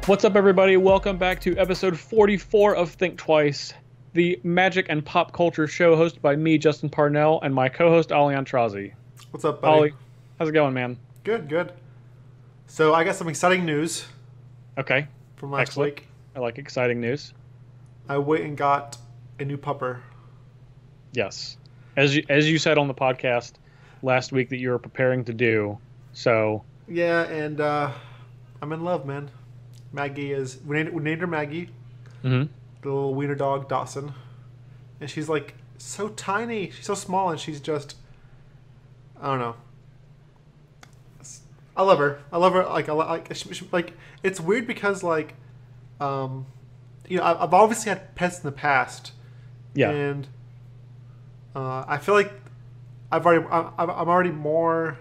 What's up, everybody? Welcome back to episode 44 of Thinktwice, the magic and pop culture show hosted by me, Justin Parnell, and my co-host, Ali Aintrazi. What's up, buddy? Ali, how's it going, man? Good, good. So I got some exciting news Okay. from last Excellent. week. I like exciting news. I went and got a new pupper. Yes. As you said on the podcast last week that you were preparing to do, so... Yeah, and I'm in love, man. Maggie is... We named her Maggie. Mm-hmm. The little wiener dog, Dawson. And she's, like, so tiny. She's so small, and she's just... I don't know. I love her. I love her. Like, it's weird because, like, you know, I've obviously had pets in the past. Yeah. And I feel like I'm already more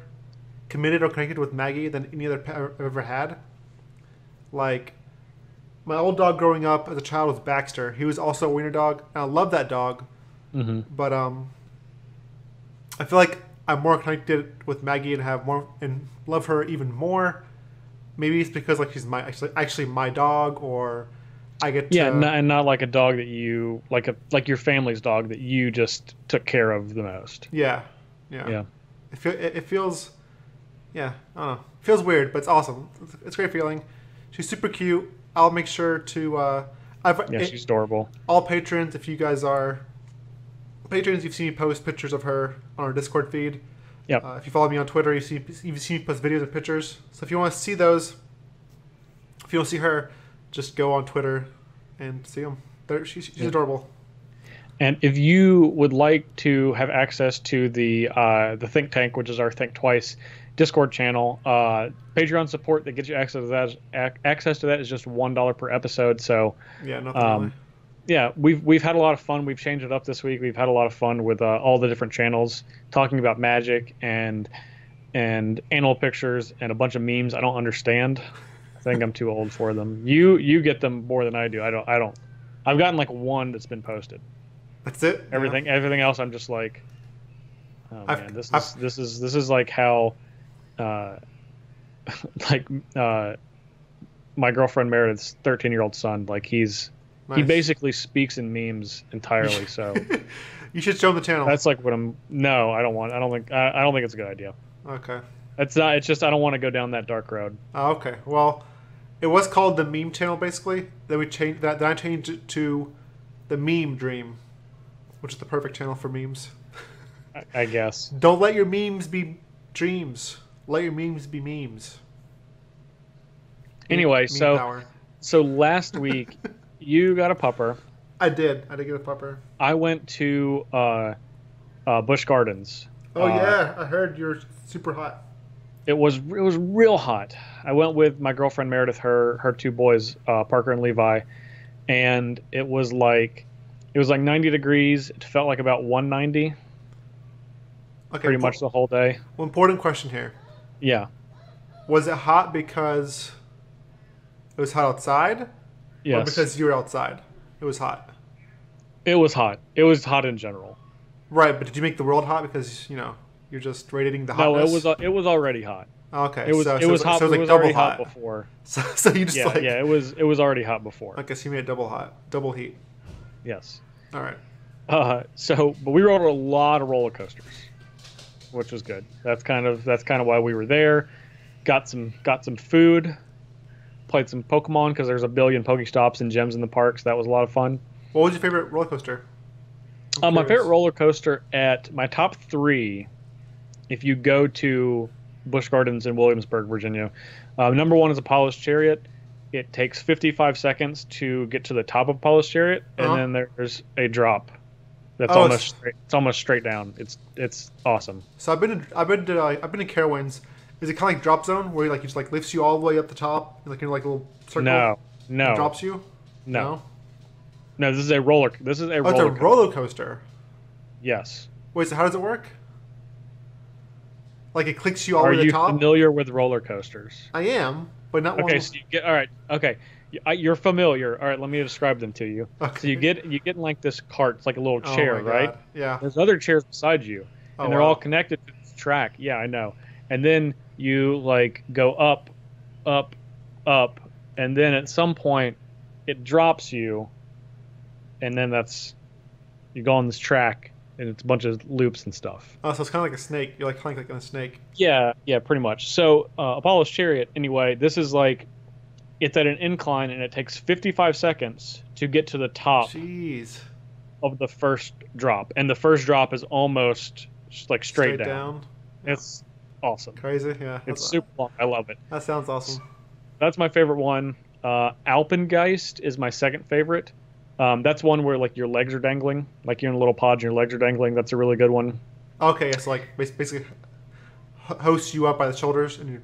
committed or connected with Maggie than any other pet I've ever had. Like, my old dog growing up as a child was Baxter. He was also a wiener dog, and I love that dog. Mm-hmm. But I feel like I'm more connected with Maggie and have more and love her even more. Maybe it's because like she's actually my dog, or I get to, and not like a dog that you like your family's dog that you just took care of the most. Yeah. It feels, yeah, I don't know. It feels weird, but it's awesome. It's a great feeling. She's super cute. I'll make sure to. She's adorable. All patrons, if you guys are patrons, you've seen me post pictures of her on our Discord feed. Yep. If you follow me on Twitter, you've seen me post videos and pictures. So if you want to see those, if you want to see her, just go on Twitter and see them. She's adorable. And if you would like to have access to the Think Tank, which is our Thinktwice Discord channel, Patreon support that gets you access to that is just $1 per episode. So yeah, nothing really. Yeah, we've had a lot of fun. We've changed it up this week. We've had a lot of fun with all the different channels talking about magic and animal pictures and a bunch of memes I don't understand. I think I'm too old for them. You get them more than I do. I don't. I've gotten like one that's been posted. That's it. Everything else I'm just like, oh man, this is like how, my girlfriend Meredith's 13-year-old son, like he basically speaks in memes entirely. So you should show him the channel. That's like what I'm. No, I don't want. I don't think it's a good idea. Okay. It's not. It's just I don't want to go down that dark road. Oh, okay. Well, it was called the meme channel basically. Then we changed that. Then I changed it to the meme dream, which is the perfect channel for memes. I guess. Don't let your memes be dreams. Let your memes be memes. Anyway, meme power. So last week you got a pupper. I did get a pupper. I went to Busch Gardens. Oh yeah, I heard you're super hot. It was real hot. I went with my girlfriend Meredith, her two boys, Parker and Levi, and it was like 90 degrees. It felt like about 190. Okay, pretty much the whole day. Well, important question here. Yeah. Was it hot because it was hot outside? Yes. Or because you were outside? It was hot. It was hot. It was hot in general. Right, but did you make the world hot because, you know, you're just radiating the hotness? No, it was already hot. Okay. It was hot. So it was like already double hot before. So you just it was already hot before. Okay, so you made it double heat. Yes. All right. But we rode a lot of roller coasters, which was good. That's kind of why we were there. Got some food. Played some Pokemon because there's a billion Pokestops and gyms in the park, so that was a lot of fun. What was your favorite roller coaster? My favorite roller coaster at my top 3, if you go to Busch Gardens in Williamsburg, Virginia, number 1 is Apollo's Chariot. It takes 55 seconds to get to the top of Apollo's Chariot, and then there's a drop. That's almost straight down. It's awesome. So I've been to Carowinds. Is it kind of like Drop Zone, where he just lifts you all the way up the top, and in a little circle? No. And drops you? No. This is a roller. It's a roller coaster. Yes. Wait, so how does it work? Like it clicks you all the way to the top? Are you familiar with roller coasters? I am, but not one. Okay, so you get all right. Okay, you're familiar. All right, let me describe them to you. Okay. So you get in like this cart. It's like a little chair, right? Yeah. There's other chairs beside you, and they're all connected to this track. Yeah, I know. And then you like go up, up, up, and then at some point it drops you, and then you go on this track, and it's a bunch of loops and stuff. Oh, so it's kind of like a snake. You're like kind of like in a snake. Yeah, pretty much. So Apollo's Chariot, anyway, this is like it's at an incline, and it takes 55 seconds to get to the top Jeez. of the first drop, and the first drop is almost just like straight down. It's awesome. Crazy, yeah. It's super long. I love it. That sounds awesome. That's my favorite one. Alpengeist is my second favorite. That's one where like your legs are dangling, like you're in a little pod and your legs are dangling. That's a really good one. Okay, so like basically hosts you up by the shoulders and you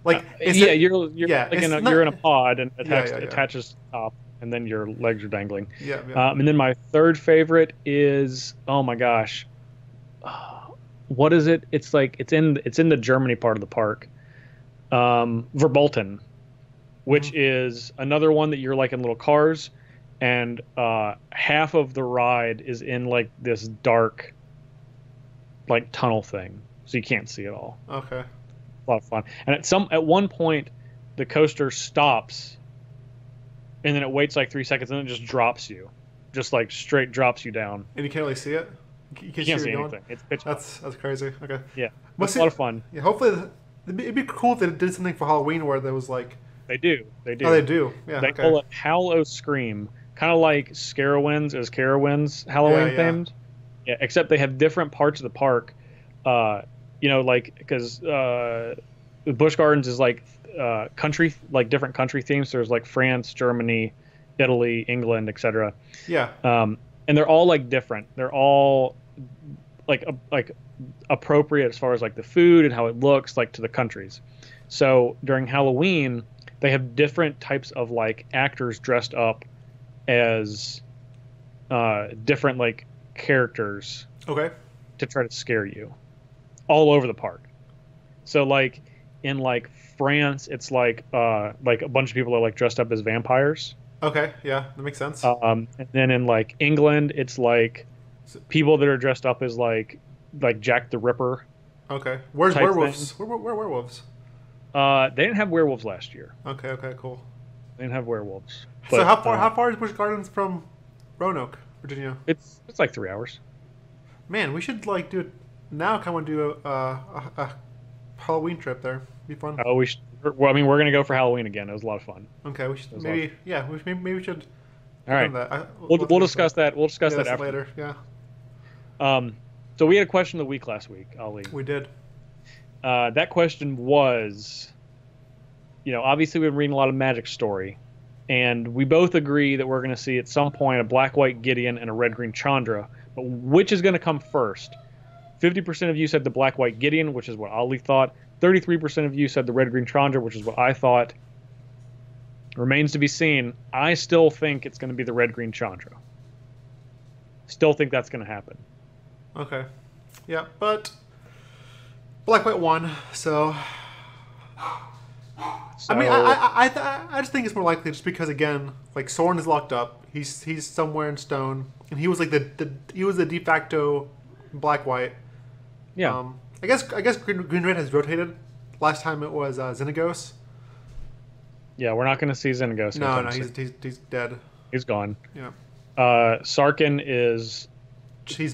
like you're in a pod and attaches to the top, and then your legs are dangling. Yeah. And then my third favorite is, oh my gosh, what is it? It's like it's in the Germany part of the park. Verbolten, which is another one that you're like in little cars, and half of the ride is in like this dark like tunnel thing, so you can't see it all. Okay. A lot of fun. And at one point the coaster stops, and then it waits like 3 seconds, and then it just drops you, just like straight drops you down, and you can't really see it. You can't see anything. It's pitch black. That's crazy. Okay. Yeah, it's a lot of fun. Yeah, hopefully it'd be cool if they did something for Halloween where there was like they do. Oh, they do. Yeah. They call it Howl-O-Scream, kind of like Scarowinds is Carowinds Halloween themed. Yeah, except they have different parts of the park. Like because Busch Gardens is like country, like different country themes. So there's like France, Germany, Italy, England, etc. Yeah. And they're all like different. They're all like appropriate as far as like the food and how it looks like to the countries. So during Halloween, they have different types of like actors dressed up as different like characters. Okay. To try to scare you all over the park. So like in like France, it's like a bunch of people are like dressed up as vampires. Okay, yeah, that makes sense. And then in like England, it's like people that are dressed up as like Jack the Ripper. Okay, where's werewolves? Where werewolves? They didn't have werewolves last year. Okay, cool. They didn't have werewolves. So how far is Busch Gardens from Roanoke, Virginia? It's like 3 hours. Man, we should like do it now. Come and do a Halloween trip there. Be fun. Oh, we should. Well, I mean, we're gonna go for Halloween again. It was a lot of fun. Okay, we should maybe we should. All right, we'll discuss that. We'll discuss that after. Later. Yeah. So we had a question of the week last week, Ali. We did. That question was, obviously we've been reading a lot of Magic Story, and we both agree that we're going to see at some point a black-white Gideon and a red-green Chandra. But which is going to come first? 50% of you said the black-white Gideon, which is what Ali thought. 33% of you said the red-green Chandra, which is what I thought. Remains to be seen. I still think it's going to be the red-green Chandra. Still think that's going to happen. Okay. Yeah, but black-white won, so... I mean, I just think it's more likely just because, again, like Soren is locked up. He's somewhere in stone, and he was like he was the de facto black-white. Yeah. I guess Green Red has rotated. Last time it was Xenagos. Yeah, we're not going to see Xenagos. No, he's dead. He's gone. Yeah. Sarkin is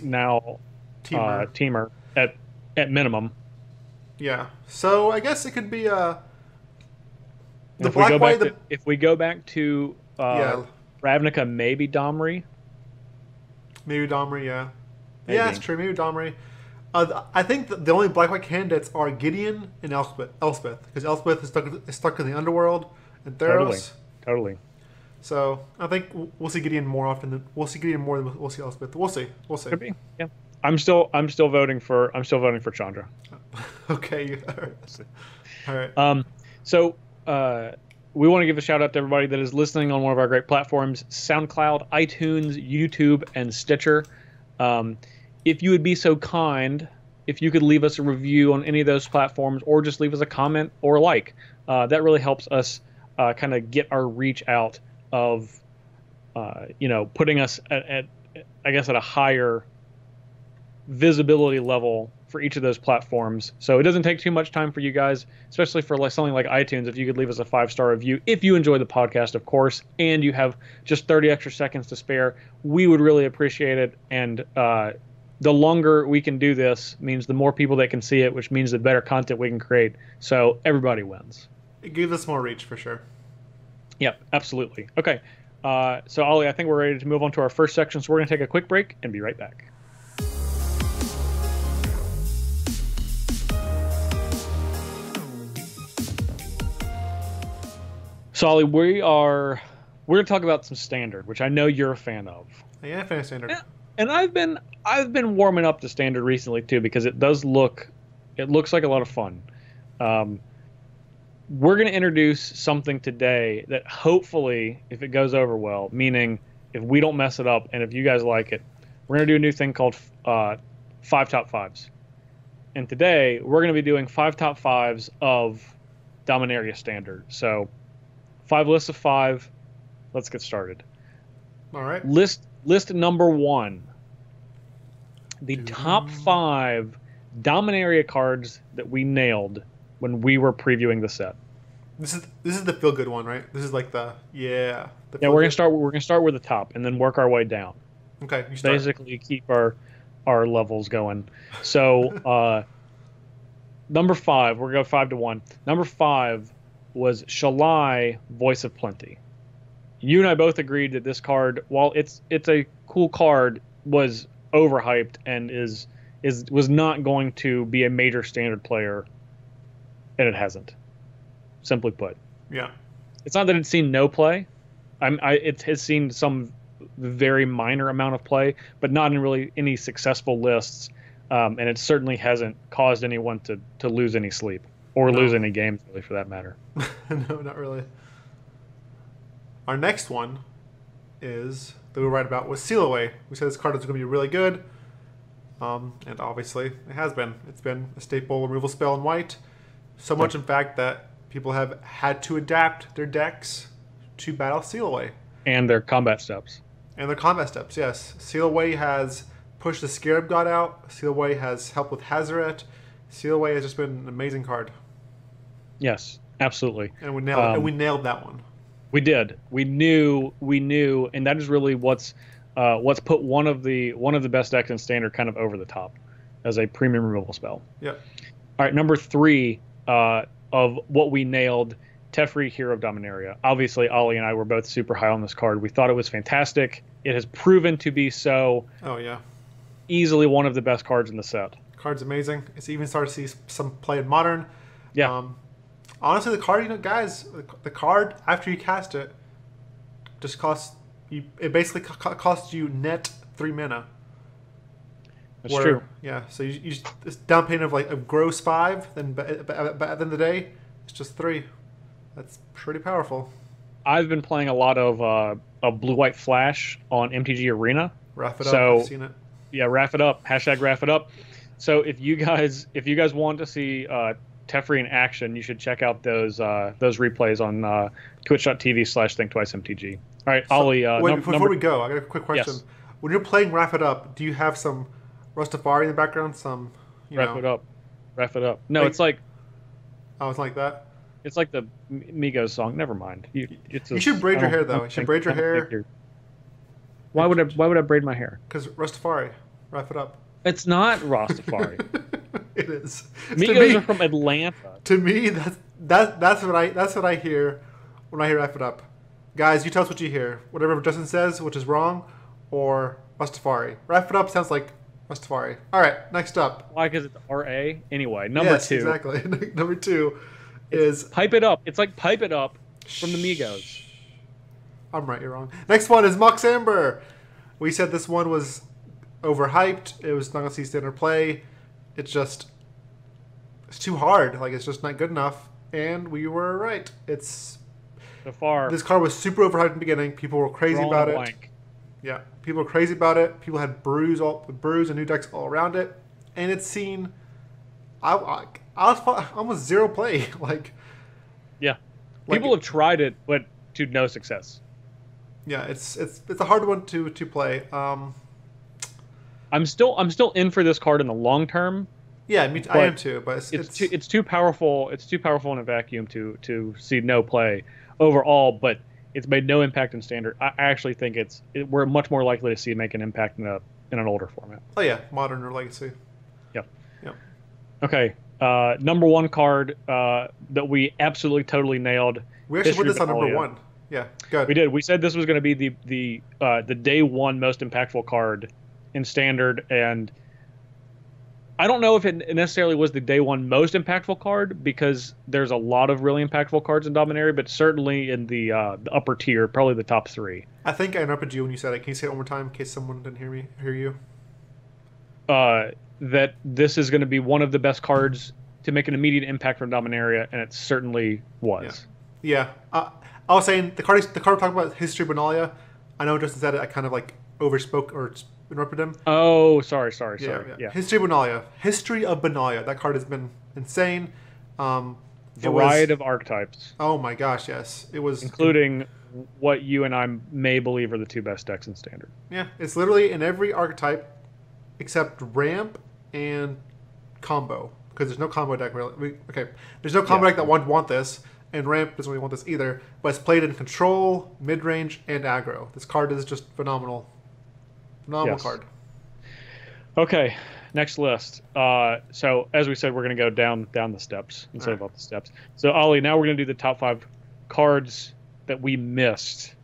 now teamer at minimum. Yeah. So I guess it could be if we go back to Ravnica, maybe Domri. Maybe Domri, yeah. Maybe. Yeah, that's true. Maybe Domri. I think the only black-white candidates are Gideon and Elspeth, because Elspeth is stuck in the underworld and Theros. Totally. So I think we'll see Gideon more often than we'll see Elspeth. We'll see. Could be. Yeah. I'm still voting for Chandra. Okay. All right. So we want to give a shout out to everybody that is listening on one of our great platforms: SoundCloud, iTunes, YouTube, and Stitcher. If you would be so kind, if you could leave us a review on any of those platforms, or just leave us a comment or a like, that really helps us kind of get our reach out of, putting us at a higher visibility level for each of those platforms. So it doesn't take too much time for you guys, especially for like something like iTunes. If you could leave us a 5-star review, if you enjoy the podcast, of course, and you have just 30 extra seconds to spare, we would really appreciate it. And the longer we can do this means the more people that can see it, which means the better content we can create. So everybody wins. It gives us more reach for sure. Yep, absolutely. Okay. So Ollie, I think we're ready to move on to our first section. So we're going to take a quick break and be right back. So Ollie, we're going to talk about some Standard, which I know you're a fan of. Yeah, I'm a fan of Standard. And I've been warming up to Standard recently too, because it looks like a lot of fun. We're going to introduce something today that hopefully, if it goes over well, meaning if we don't mess it up and if you guys like it, we're going to do a new thing called 5 top 5s. And today we're going to be doing 5 top 5s of Dominaria Standard. So 5 lists of 5. Let's get started. All right. List number 1. The top 5 Dominaria cards that we nailed when we were previewing the set. This is the feel good one, right? This is like the yeah. We're gonna start with the top and then work our way down. Okay, you start. Basically, keep our levels going. So number 5, we're gonna go 5 to 1. Number 5 was Shalai, Voice of Plenty. You and I both agreed that this card, while it's a cool card, was overhyped and was not going to be a major Standard player, and it hasn't. Simply put. Yeah. It's not that it's seen no play. It has seen some very minor amount of play, but not in really any successful lists. And it certainly hasn't caused anyone to lose any sleep or lose any games, really, for that matter. No, not really. Our next one is that we write about was Seal Away. We said this card is going to be really good. And obviously it has been. It's been a staple removal spell in white. So much, in fact, that people have had to adapt their decks to battle Seal Away. And their combat steps. Yes. Seal Away has pushed the Scarab God out. Seal Away has helped with Hazaret. Seal Away has just been an amazing card. Yes, absolutely. And we nailed that one. We did. We knew, and that is really what's put one of the best decks in Standard kind of over the top as a premium removal spell. Yep. All right, number 3 of what we nailed, Teferi, Hero of Dominaria. Obviously, Ollie and I were both super high on this card. We thought it was fantastic. It has proven to be so. Oh, yeah. Easily one of the best cards in the set. Card's amazing. It's even started to see some play in Modern. Yeah. Honestly, the card, guys, the card, after you cast it, just costs you. It basically costs you net 3 mana. That's true. Yeah, so you this down payment of like a gross 5, then but at the end of the day, it's just 3. That's pretty powerful. I've been playing a lot of Blue-White Flash on MTG Arena. Wrap it up. I've seen it. Yeah, wrap it up. # wrap it up. So if you guys want to see Teferi in action, you should check out those replays on twitch.tv/thinktwicemtg. All right, Ollie. Wait, before we go, I got a quick question. Yes. When you're playing Wrap It Up, do you have some Rastafari in the background? Wrap it up. No, it's like. Oh, it's like that. It's like the Migos song. Never mind. You should braid your hair though. You should braid your hair. Why would I braid my hair? Because Rastafari. Wrap it up. It's not Rastafari. It is. Migos are from Atlanta. To me, that's what I hear when I hear Wrap It Up. Guys, you tell us what you hear. Whatever Justin says, which is wrong, or Rastafari. Wrap It Up sounds like Rastafari. All right, next up. Why? Because it's R-A? Anyway, number 2. Exactly. Number 2 is... Pipe It Up. It's like Pipe It Up from the Migos. I'm right, you're wrong. Next one is Mox Amber. We said this one was overhyped. It was not going to see Standard play. It's too hard. Like, it's just not good enough. And we were right. So far, this card was super overhyped in the beginning. People were crazy about it. Yeah, people were crazy about it. People had brews and new decks all around it, and it's seen almost 0 play. People have tried it, but to no success. Yeah, it's a hard one to play. I'm still in for this card in the long term, Yeah, I am too, but it's too powerful. It's too powerful in a vacuum to see no play overall. But it's made no impact in standard. I actually think we're much more likely to see it make an impact in an older format. Oh yeah, modern or legacy. Yep. Yep. Okay. Number one card that we absolutely totally nailed. We actually put this on number one. Yeah, good. We did. We said this was going to be the day one most impactful card in standard, and I don't know if it necessarily was the day one most impactful card because there's a lot of really impactful cards in Dominaria, but certainly in the upper tier, probably the top three. I think I interrupted you when you said it. Can you say it one more time in case someone didn't hear you? That this is going to be one of the best cards to make an immediate impact from Dominaria, and it certainly was. Yeah. I was saying the card we're talking about, History Benalia. I know Justin said it. I kind of like overspoke or interrupted him. Oh, sorry. Yeah. History Benalia. History of Benalia. That card has been insane. Variety of archetypes. Oh my gosh, yes. It was including what you and I may believe are the two best decks in standard. Yeah, it's literally in every archetype except ramp and combo, because there's no combo deck really. There's no combo deck that want this, and ramp doesn't really want this either. But it's played in control, mid range, and aggro. This card is just phenomenal. Phenomenal card. Okay, next list. So as we said, we're going to go down the steps instead of up the steps. So Ali, now we're going to do the top 5 cards that we missed,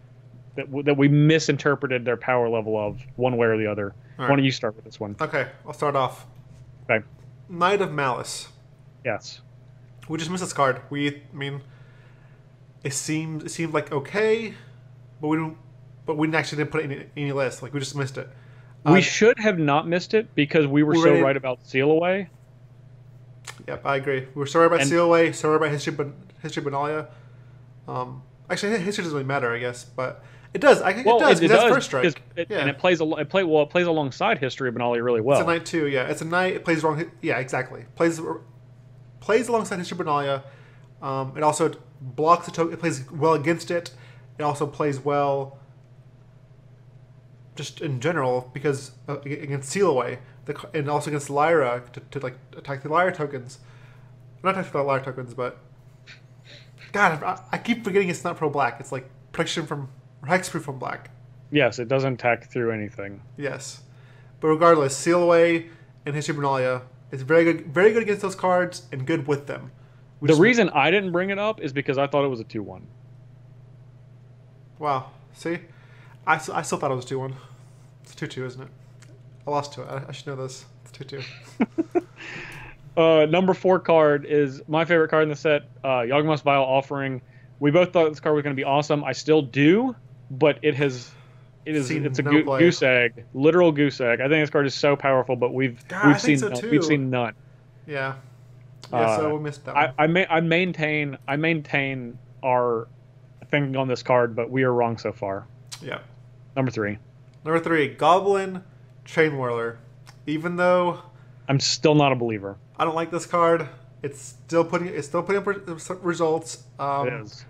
that we misinterpreted their power level of one way or the other. Why don't you start with this one? Okay, I'll start off. Okay. Knight of Malice. Yes. We just missed this card. It seemed like okay, but we actually didn't put it in any list. Like, we just missed it. We should have not missed it because we were so right about Seal Away. Yep, I agree. We were so right about Seal Away, so right about History Benalia. Actually, history doesn't really matter, I guess, but it does. I think it does. It does. First strike. And it plays alongside History of Benalia really well. It's a knight too. Yeah, it's a knight. It plays wrong. Yeah, exactly. Plays alongside History of Benalia. It also blocks the token. It plays well against it. It also plays well just in general because against Seal Away and also against Lyra to like attack the Lyra tokens. Not attack the Lyra tokens, but God, I keep forgetting it's not pro black. It's like protection from hexproof from black. Yes, it doesn't attack through anything. Yes, but regardless, Seal Away and History of Benalia is very good against those cards and good with them. The reason I didn't bring it up is because I thought it was a 2-1. Wow, see, I still thought it was 2-1. It's 2-2, isn't it? I lost to it. I should know this. It's 2-2. Number 4 card is my favorite card in the set, Yawgmoth's Vile Offering. We both thought this card was going to be awesome. I still do, but it's a goose egg, literal goose egg. I think this card is so powerful, but we've seen none. Yeah. Yeah, so we missed that one. I maintain our thinking on this card, but we are wrong so far. Yeah. Number 3, Goblin Chainwhirler. Even though I'm still not a believer. I don't like this card. It's still putting up results. It is.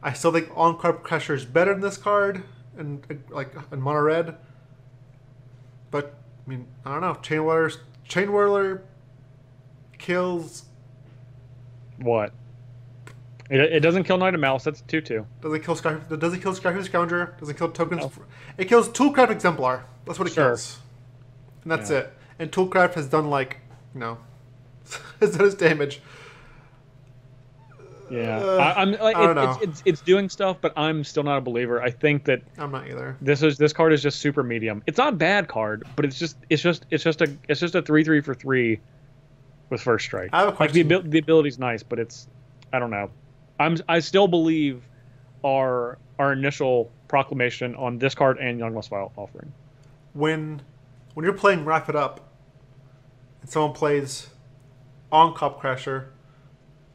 I still think On-Card Crusher is better than this card, and like in mono red. But I mean, I don't know. Chainwhirler kills. What? It doesn't kill Knight of Malice. That's 2-2. Does it kill Scrying Scoundrel? Does it kill tokens? No. It kills Toolcraft Exemplar. That's what it kills. And that's it. And Toolcraft has done has done its damage. Yeah, I'm like, I don't know. It's doing stuff, but I'm still not a believer. I think that I'm not either. This card is just super medium. It's not a bad card, but it's just a 3/3 for 3 with first strike. I have a question. Like the ability's nice, but I don't know. I still believe our initial proclamation on this card and Yawgmoth's Vile Offering. When you're playing Wrap It Up, and someone plays On-Cop Crasher,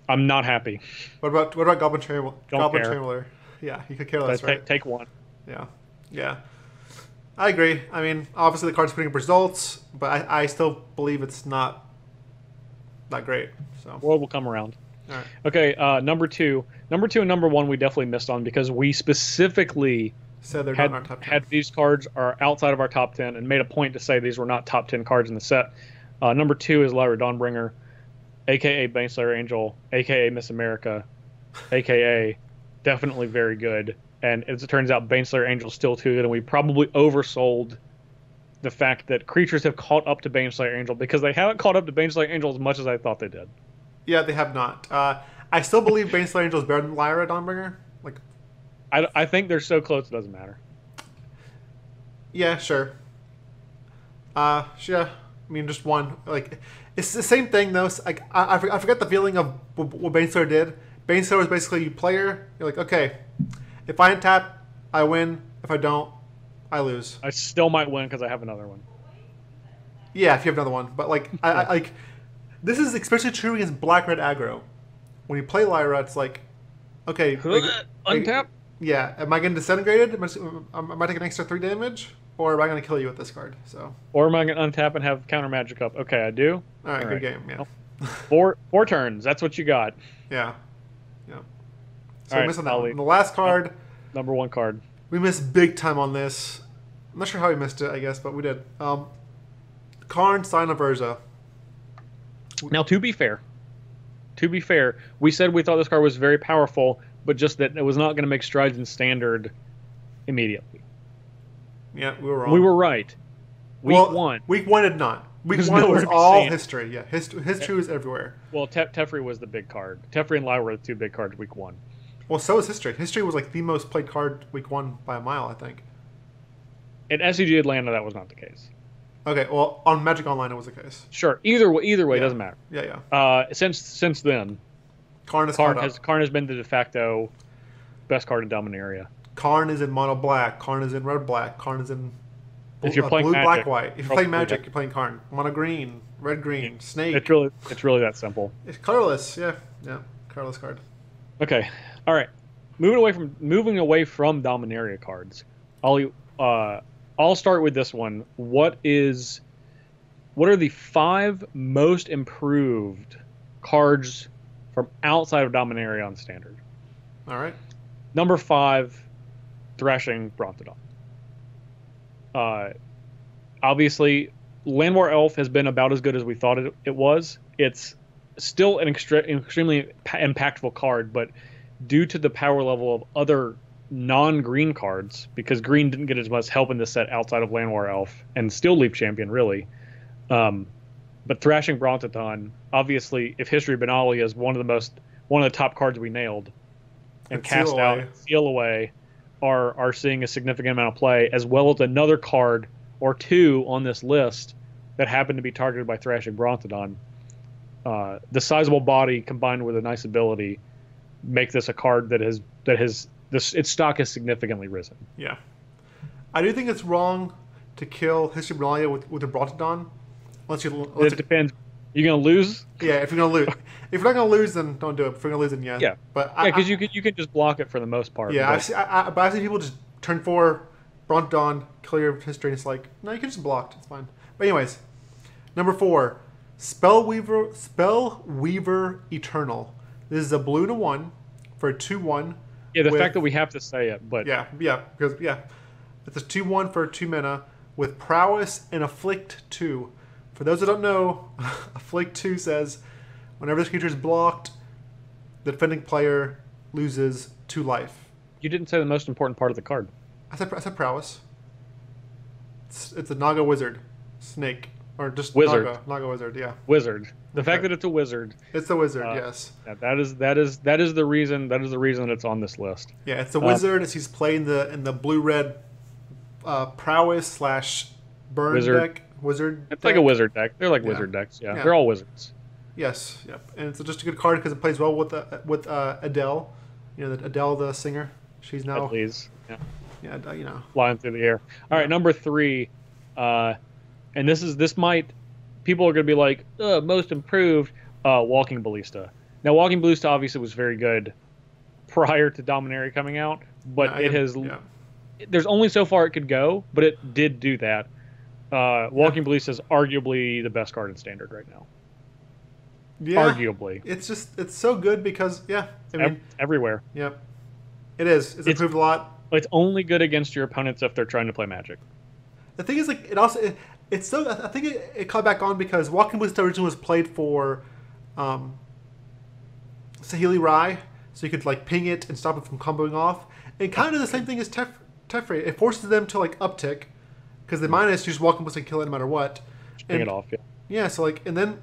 I'm not happy. What about Goblin Chainwhirler? Yeah, you could care less, right? Take one. Yeah. I agree. I mean, obviously the card's putting up results, but I still believe it's not that great. So world will come around. All right. Okay, number two and number 1 we definitely missed on because we specifically said they're not in our top 10. Had these cards are outside of our top 10 and made a point to say these were not top 10 cards in the set. Number 2 is Lyra Dawnbringer, aka Baneslayer Angel, aka Miss America, aka definitely very good. And as it turns out, Baneslayer Angel is still too good, and we probably oversold the fact that creatures have caught up to Baneslayer Angel, because they haven't caught up to Baneslayer Angel as much as I thought they did. Yeah, they have not. I still believe Baneslayer Angel is better than Lyra Dawnbringer. Like, I think they're so close it doesn't matter. Yeah, sure. Yeah, I mean, just one. Like, it's the same thing though. Like, I forget the feeling of what Baneslayer did. Baneslayer was basically, you player, you're like, okay, if I untap, I win. If I don't, I lose. I still might win because I have another one. Yeah, if you have another one. But like, I like, this is especially true against black-red aggro. When you play Lyra, it's like, okay, untap. Yeah, am I getting disintegrated? Am I taking an extra 3 damage, or am I going to kill you with this card? So. Or am I going to untap and have counter magic up? Okay, I do. All right, good game. Yeah. Four turns. That's what you got. Yeah. So we're missing that one. The last card. Number 1 card. We missed big time on this. I'm not sure how we missed it, I guess, but we did. Karn, Sign of Urza. Now, to be fair, we said we thought this card was very powerful, but just that it was not going to make strides in Standard immediately. Yeah, we were wrong. We were right. Week 1. Week 1 did not. Week 1 was all history. Yeah, history was everywhere. Well, Teferi was the big card. Teferi and Lyra were the 2 big cards week 1. Well, so was history. History was like the most played card week 1 by a mile, I think. At SCG Atlanta, that was not the case. Okay, well, on Magic Online, it was the case. Sure. Either way, doesn't matter. Yeah. Since then, Karn has been the de facto best card in Dominaria. Karn is in mono black. Karn is in red black. Karn is in if you're playing blue, Magic, black, white. If you're playing Magic, you're playing Karn. Mono green, red green, snake. It's really that simple. It's colorless. Yeah, colorless card. Okay. All right. Moving away from Dominaria cards. I'll start with this one. What are the 5 most improved cards from outside of Dominaria on Standard? All right. Number 5, Thrashing Brontodon. Obviously, Land War Elf has been about as good as we thought it was. It's still an extremely impactful card, but due to the power level of other non-green cards, because green didn't get as much help in this set outside of Land War Elf and Steel Leaf Champion, really. But Thrashing Brontodon, obviously, if History Benali is one of the top cards we nailed, and Cast Out, Seal Away are seeing a significant amount of play, as well as another card or 2 on this list that happen to be targeted by Thrashing Brontodon. The sizable body combined with a nice ability make this a card that has its stock has significantly risen. Yeah, I do think it's wrong to kill History Benalia with a Brontodon. It depends. You're gonna lose. Yeah, if you're gonna lose, if you're not gonna lose, then don't do it. If you're gonna lose, then yeah. Yeah, but because you can just block it for the most part. Yeah, I've seen people just turn 4 Brontodon, kill your History, and it's like, no, you can just block. It's fine. But anyways, number 4, Spellweaver Eternal. This is a blue to 1 for a 2/1. Yeah, the fact that we have to say it, but because it's a 2/1 for 2 mana with Prowess and Afflict 2. For those that don't know, Afflict 2 says whenever this creature is blocked, the defending player loses 2 life. You didn't say the most important part of the card. I said Prowess. It's a Naga Wizard, Snake, or just Wizard. Naga Wizard, yeah. Wizard. The fact that it's a wizard. It's a wizard, yes. Yeah, that is the reason that it's on this list. Yeah, it's a wizard as he's playing in the blue-red Prowess / burn wizard deck. Wizard. It's deck. Like a wizard deck. They're like wizard decks. Yeah, they're all wizards. Yes, yep. And it's just a good card because it plays well with Adele. You know, Adele, the singer. She's now. Please. Yeah. Yeah, you know. Flying through the air. All right, number 3, and this might. People are going to be like, most improved, Walking Ballista. Now, Walking Ballista obviously was very good prior to Dominaria coming out, but there's only so far it could go, but it did do that. Walking Ballista is arguably the best card in Standard right now. Yeah, arguably. It's so good because, I mean... everywhere. Yep. It is. It's improved a lot. It's only good against your opponents if they're trying to play Magic. The thing is, like, it also... It's so I think it caught back on because Walking Ballista originally was played for Saheeli Rai, so you could like ping it and stop it from comboing off. And kind of the same thing as Teferi. It forces them to like uptick because the minus you just Walking Ballista and kill it no matter what. Just ping it off, yeah. Yeah, so like and then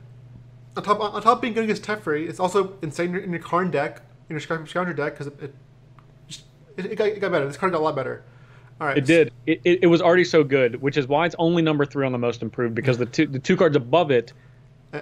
on top of being good against Teferi, it's also insane in your Karn deck, in your Scavenger deck because it got better. This card got a lot better. All right. It did. It was already so good, which is why it's only number 3 on the most improved because the two cards above it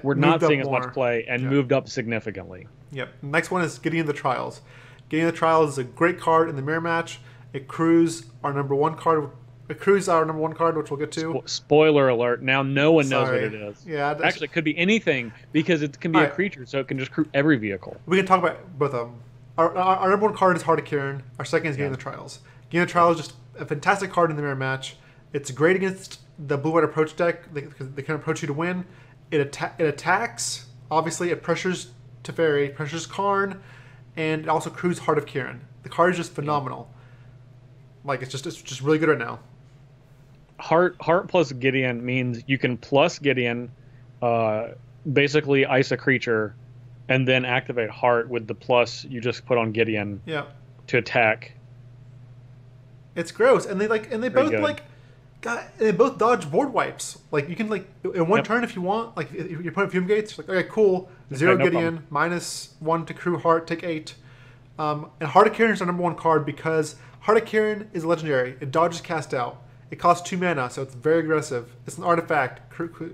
were not seeing as much play and moved up significantly. Yep. Next one is Gideon the Trials. Gideon the Trials is a great card in the mirror match. It crews our number 1 card. It crews our number 1 card, which we'll get to. Spoiler alert! Now no one knows what it is. Yeah. Actually, it could be anything because it can be a creature, so it can just crew every vehicle. We can talk about both of them. Our number 1 card is Heart of Kiran. Our second is Gideon the Trials. Gideon the Trials is just a fantastic card in the mirror match. It's great against the blue-white approach deck because they can approach you to win. It attacks. Obviously, it pressures Teferi, pressures Karn, and it also crews Heart of Kiran. The card is just phenomenal. Like it's just really good right now. Heart plus Gideon means you can plus Gideon, basically ice a creature, and then activate Heart with the plus you just put on Gideon. Yeah. To attack. It's gross, and they both dodge board wipes. Like you can like in one turn if you want. Like if you put Fumigates, like okay, cool, 0 Gideon, -1 to crew Heart, take 8. And Heart of Kiran is our number 1 card because Heart of Kiran is legendary. It dodges cast out. It costs 2 mana, so it's very aggressive. It's an artifact,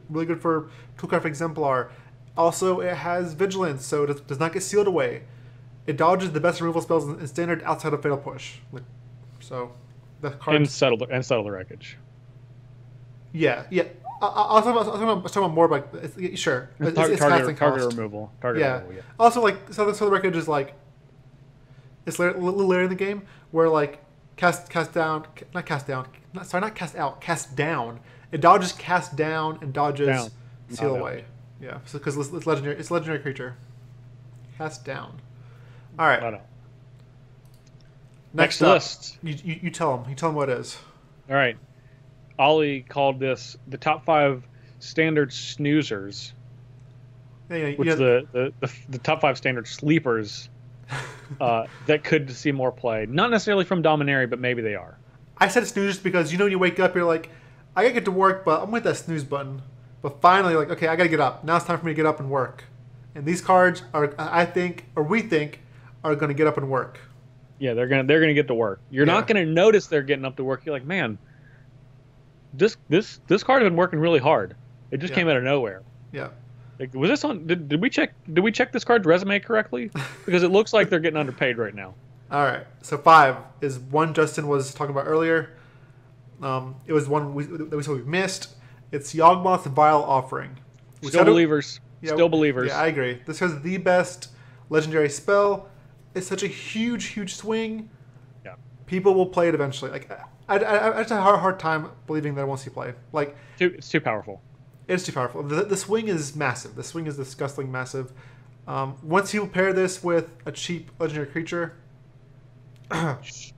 really good for Toolcraft Exemplar. Also, it has Vigilance, so it does not get sealed away. It dodges the best removal spells in Standard outside of Fatal Push. So. And settle the wreckage. Yeah. I'll talk about more about sure. Target removal. Yeah. Also, like so the wreckage is like it's a little later in the game where like cast down. It dodges cast down and dodges seal away. Yeah, because it's legendary. It's a legendary creature. Cast down. All right. Next list. You tell him. You tell him what it is. All right. Ali called this the top 5 standard snoozers, which the top 5 standard sleepers that could see more play. Not necessarily from Dominaria, but maybe they are. I said snoozers because when you wake up, you're like, I gotta get to work, but I'm with that snooze button. But finally, like, okay, I gotta get up. Now it's time for me to get up and work. And these cards are, we think, are gonna get up and work. Yeah, they're gonna get to work. You're not gonna notice they're getting up to work. You're like, man, this card has been working really hard. It just came out of nowhere. Yeah. Like, was this on? Did we check this card's resume correctly? Because it looks like they're getting underpaid right now. All right. So 5 is one Justin was talking about earlier. It was one that we missed. It's Yawgmoth's Vile Offering. Still believers. Still believers. Yeah, I agree. This has the best legendary spell. It's such a huge swing. Yeah. People will play it eventually. Like I just have a hard time believing that I won't see play. Like it's too powerful. It's too powerful. The swing is massive. The swing is disgustingly massive. Once you pair this with a cheap legendary creature, shh.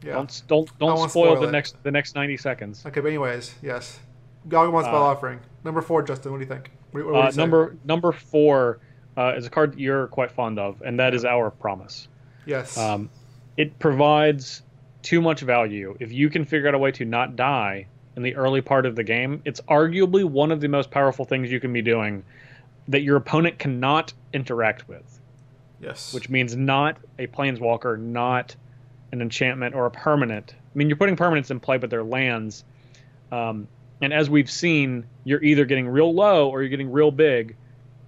Yeah. Don't spoil the next 90 seconds. Okay, but anyways, yes. Yawgmoth's Vile Offering. Number 4, Justin. What do you think? What number 4 is a card that you're quite fond of, and that is Hour of Promise. Yes. It provides too much value. If you can figure out a way to not die in the early part of the game, it's arguably one of the most powerful things you can be doing that your opponent cannot interact with. Yes. Which means not a planeswalker, not an enchantment or a permanent. I mean, you're putting permanents in play, but they're lands. And as we've seen, you're either getting real low or you're getting real big.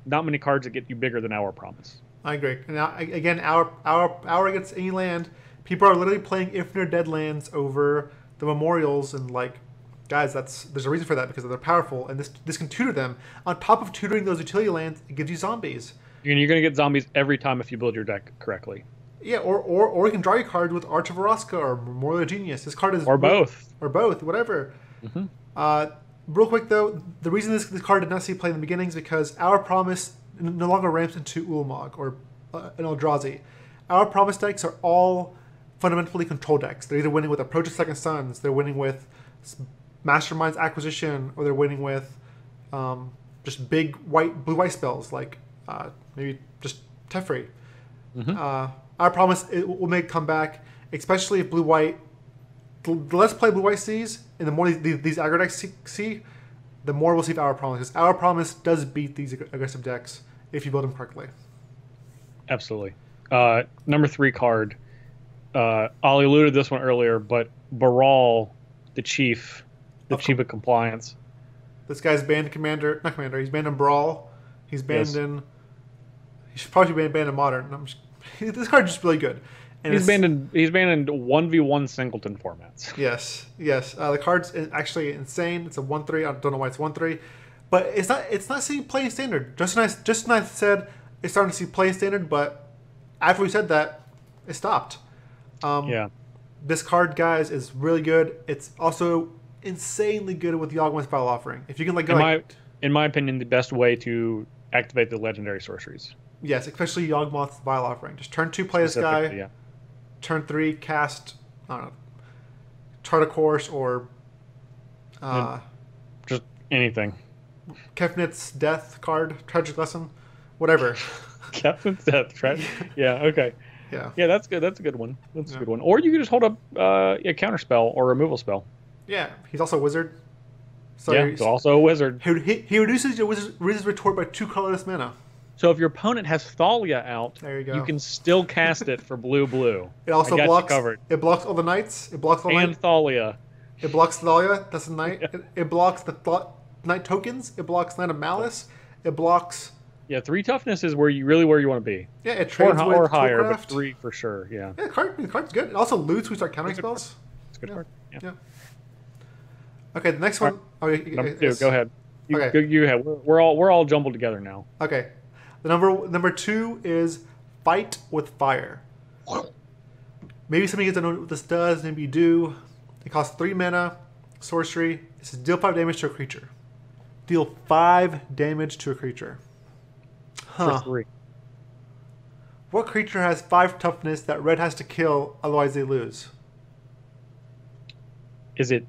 Not many cards that get you bigger than Hour of Promise. I agree. Now, again, Hour against any land. People are literally playing Infinite Dead lands over the memorials, and like, guys, there's a reason for that because they're powerful, and this can tutor them. On top of tutoring those utility lands, it gives you zombies. And you're going to get zombies every time if you build your deck correctly. Yeah, or you can draw your card with Arch of Araska or Memorial of Genius. This card is both, whatever. Mm-hmm. Real quick though, the reason this card did not see play in the beginning is because Our Promise no longer ramps into Ulamog or an Eldrazi. Our Promise decks are all fundamentally control decks. They're either winning with Approach of Second Sons, they're winning with Mastermind's Acquisition, or they're winning with just big blue-white spells like maybe just Teferi. I promise it will make a comeback, especially if blue-white. The less play blue-white sees, and the more these aggro decks see, the more we'll see Our Promise. Because Our Promise does beat these aggressive decks if you build them correctly. Absolutely. Number 3 card. Ali alluded to this one earlier, but Baral, the chief of compliance. This guy's banned Commander, not Commander. He's banned in Brawl. He's banned in. He should probably be banned in Modern. This card's just really good. And he's banned in 1v1 singleton formats. Yes. The card's actually insane. It's a 1/3. I don't know why it's 1/3, but it's not seeing play in standard. Justin and I said it's starting to see play in standard, but after we said that, it stopped. This card, guys, is really good. It's also insanely good with Yawgmoth's Battle Offering. If you can in my opinion, the best way to activate the legendary sorceries. Yes, especially Yawgmoth's Battle Offering. Just turn 2 play this guy. Yeah. Turn 3 cast, I don't know, Chart a Course or just anything. Kefnit's Death card, Tragic Lesson, whatever. Kefnit's Death, yeah, okay. Yeah, that's good. That's a good one. That's a good one. Or you could just hold up a counter spell or removal spell. Yeah, he's also a wizard. So he's also a wizard. He reduces your wizard's retort by 2 colorless mana. So if your opponent has Thalia out, there you go. You can still cast it for blue. It also blocks. It blocks all the knights. It blocks all and Thalia. It blocks Thalia. That's a knight. Yeah. It blocks the knight tokens. It blocks Knight of Malice. It blocks. Yeah, 3 toughness is where you want to be. Yeah, it trades or higher, but 3 for sure. Yeah. Yeah, the card's good. It also loots. We start countering spells. It's a good card. Yeah. Okay, the next one. Number 2. Go ahead. You ahead. We're all jumbled together now. Okay. The number 2 is Fight with Fire. Maybe somebody doesn't know what this does. Maybe you do. It costs 3 mana, sorcery. It says deal 5 damage to a creature. Deal 5 damage to a creature. For 3. What creature has 5 toughness that red has to kill, otherwise they lose? Is it?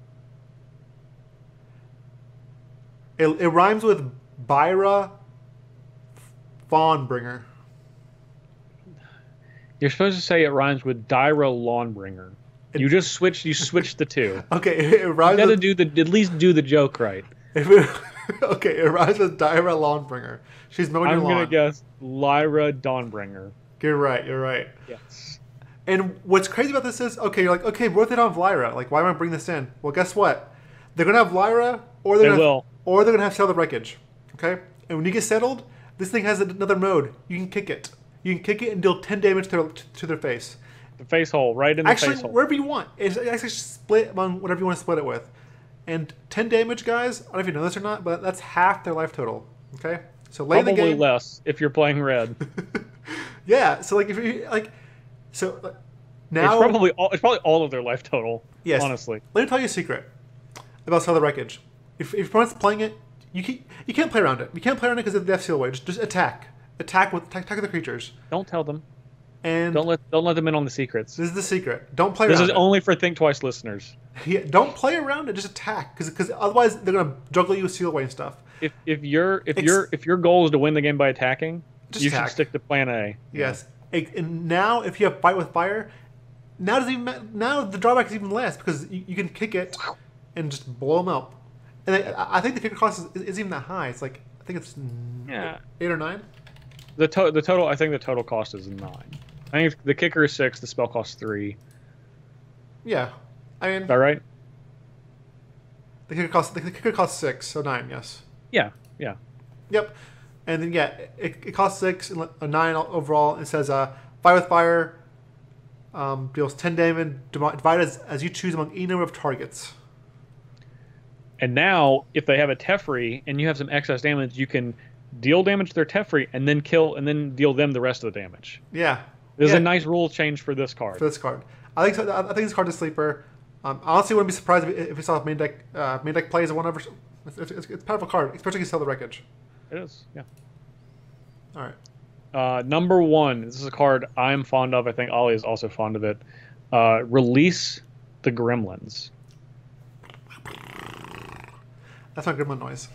It rhymes with Byra Fawnbringer. You're supposed to say it rhymes with Dyra Lawnbringer. You just switched. You switched the 2. Okay, it rhymes. You got to at least do the joke right. Okay, it rhymes with Dyra Lawnbringer. She's mowing your lawn. I'm gonna guess Lyra Dawnbringer. You're right. Yes. And what's crazy about this is, okay, you're like, okay, what if they don't have Lyra? Like, why am I bringing this in? Well, guess what? They're gonna have Lyra, or they're gonna have Settle the Wreckage. Okay, and when you get settled, this thing has another mode. You can kick it. You can kick it and deal 10 damage to their face. The face hole, right in the face hole. Actually, wherever you want. It's actually split among whatever you want to split it with. And 10 damage, guys, I don't know if you know this or not, but that's half their life total. Okay? So late in the game. Probably less if you're playing red. Yeah, so like if you now it's probably all of their life total. Yes. Honestly. Let me tell you a secret about Settle the Wreckage. If your opponent's playing it, you can't play around it. You can't play around it because of the death seal away. Just attack. Attack with the creatures. Don't tell them. And don't let them in on the secrets. This is the secret. Don't play around around it. This is only for Thinktwice listeners. Yeah, don't play around it. Just attack, because otherwise they're gonna juggle you with seal away and stuff. If your goal is to win the game by attacking, you should stick to Plan A. Yes. And now if you have Fight with Fire, now the drawback is even less because you can kick it and just blow them up. And I think the kicker cost is even that high. It's like I think it's 8 or 9. The total. I think the total cost is 9. I think the kicker is 6. The spell costs 3. Yeah, I mean. Is that right? The kicker costs 6, so 9. Yes. Yeah. Yep. And then it costs 6 and a 9 overall. It says Fight with Fire deals 10 damage divided as you choose among any number of targets. And now, if they have a Teferi and you have some excess damage, you can deal damage to their Teferi and then kill and then deal them the rest of the damage. Yeah. There's a nice rule change for this card. I think this card is a sleeper. I honestly wouldn't be surprised if we saw main deck plays or whatever. It's a powerful card, especially if you sell the Wreckage. It is, yeah. All right. Number 1. This is a card I'm fond of. I think Ali is also fond of it. Release the Gremlins. That's my gremlin noise.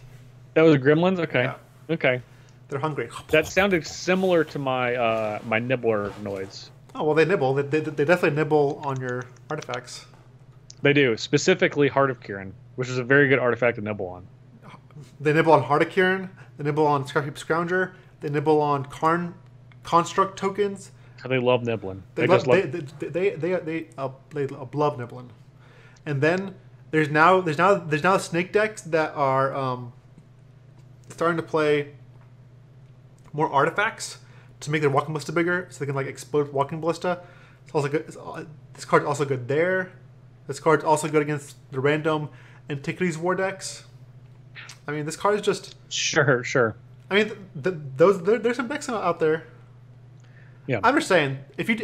That was Gremlins. Okay. Yeah. Okay. They're hungry. That sounded similar to my my nibbler noise. Oh well, they nibble. They definitely nibble on your artifacts. They do, specifically Heart of Kirin, which is a very good artifact to nibble on. They nibble on Heart of Kirin. They nibble on Scarheap Scrounger. They nibble on construct tokens. They love nibbling. They love nibbling. And then there's now snake decks that are starting to play more artifacts to make their walking ballista bigger, so they can like explode walking ballista. It's also good. This card's also good there. This card's also good against the random Antiquities War decks. I mean, this card is just sure. I mean, there's some decks out there. Yeah, I'm just saying, if you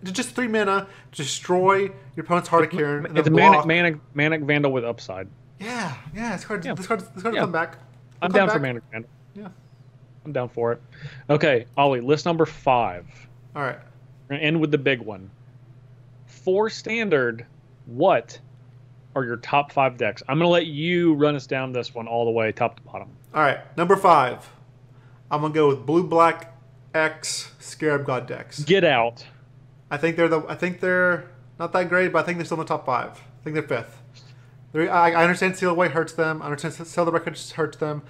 just 3 mana, destroy your opponent's Heart of Kirin, and it's then a manic vandal with upside. Yeah. This card will come back. I'm down for manic vandal. Yeah, I'm down for it. Okay, Ollie, list number 5. all right. We're gonna end with the big one. For standard, what are your top 5 decks? I'm gonna let you run us down this one all the way, top to bottom. All right, number 5. I'm gonna go with blue-black X Scarab God decks. Get out. I think they're not that great, but I think they're still in the top 5. I think they're 5th. I understand Seal Away hurts them. I understand Sell the Record hurts them,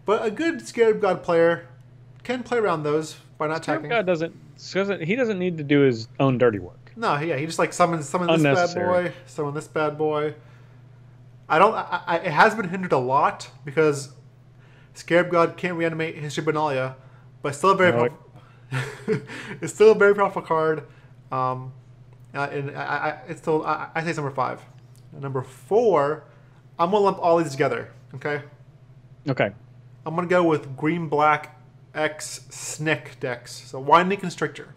but a good Scarab God player can play around those by not attacking. God doesn't need to do his own dirty work. No, yeah, he just like summons this bad boy, summon this bad boy. It has been hindered a lot because Scarab God can't reanimate History Benalia, but still a very it's still a very powerful card. And I say it's number 5. And number 4, I'm gonna lump all these together. Okay. Okay. I'm gonna go with green-black X Snake decks. So Winding Constrictor.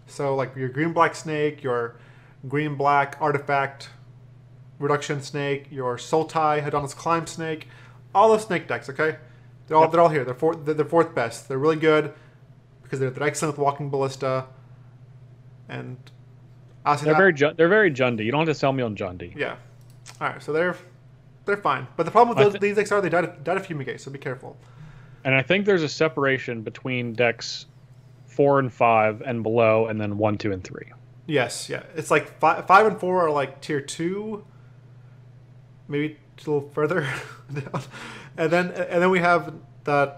So like your green-black snake, your green-black artifact reduction snake, your Sultai Hedonist Climb snake, all those snake decks. Okay, they're all here. They're 4th best. They're really good because they're excellent with walking ballista, and they're very Jundy. You don't have to sell me on Jundy. Yeah. All right, so they're fine. But the problem with these decks are they died of Fumigate, so be careful. And I think there's a separation between decks 4 and 5 and below, and then 1, 2, and 3. Yes, yeah. It's like 5 and 4 are like tier 2, maybe a little further down, and then we have the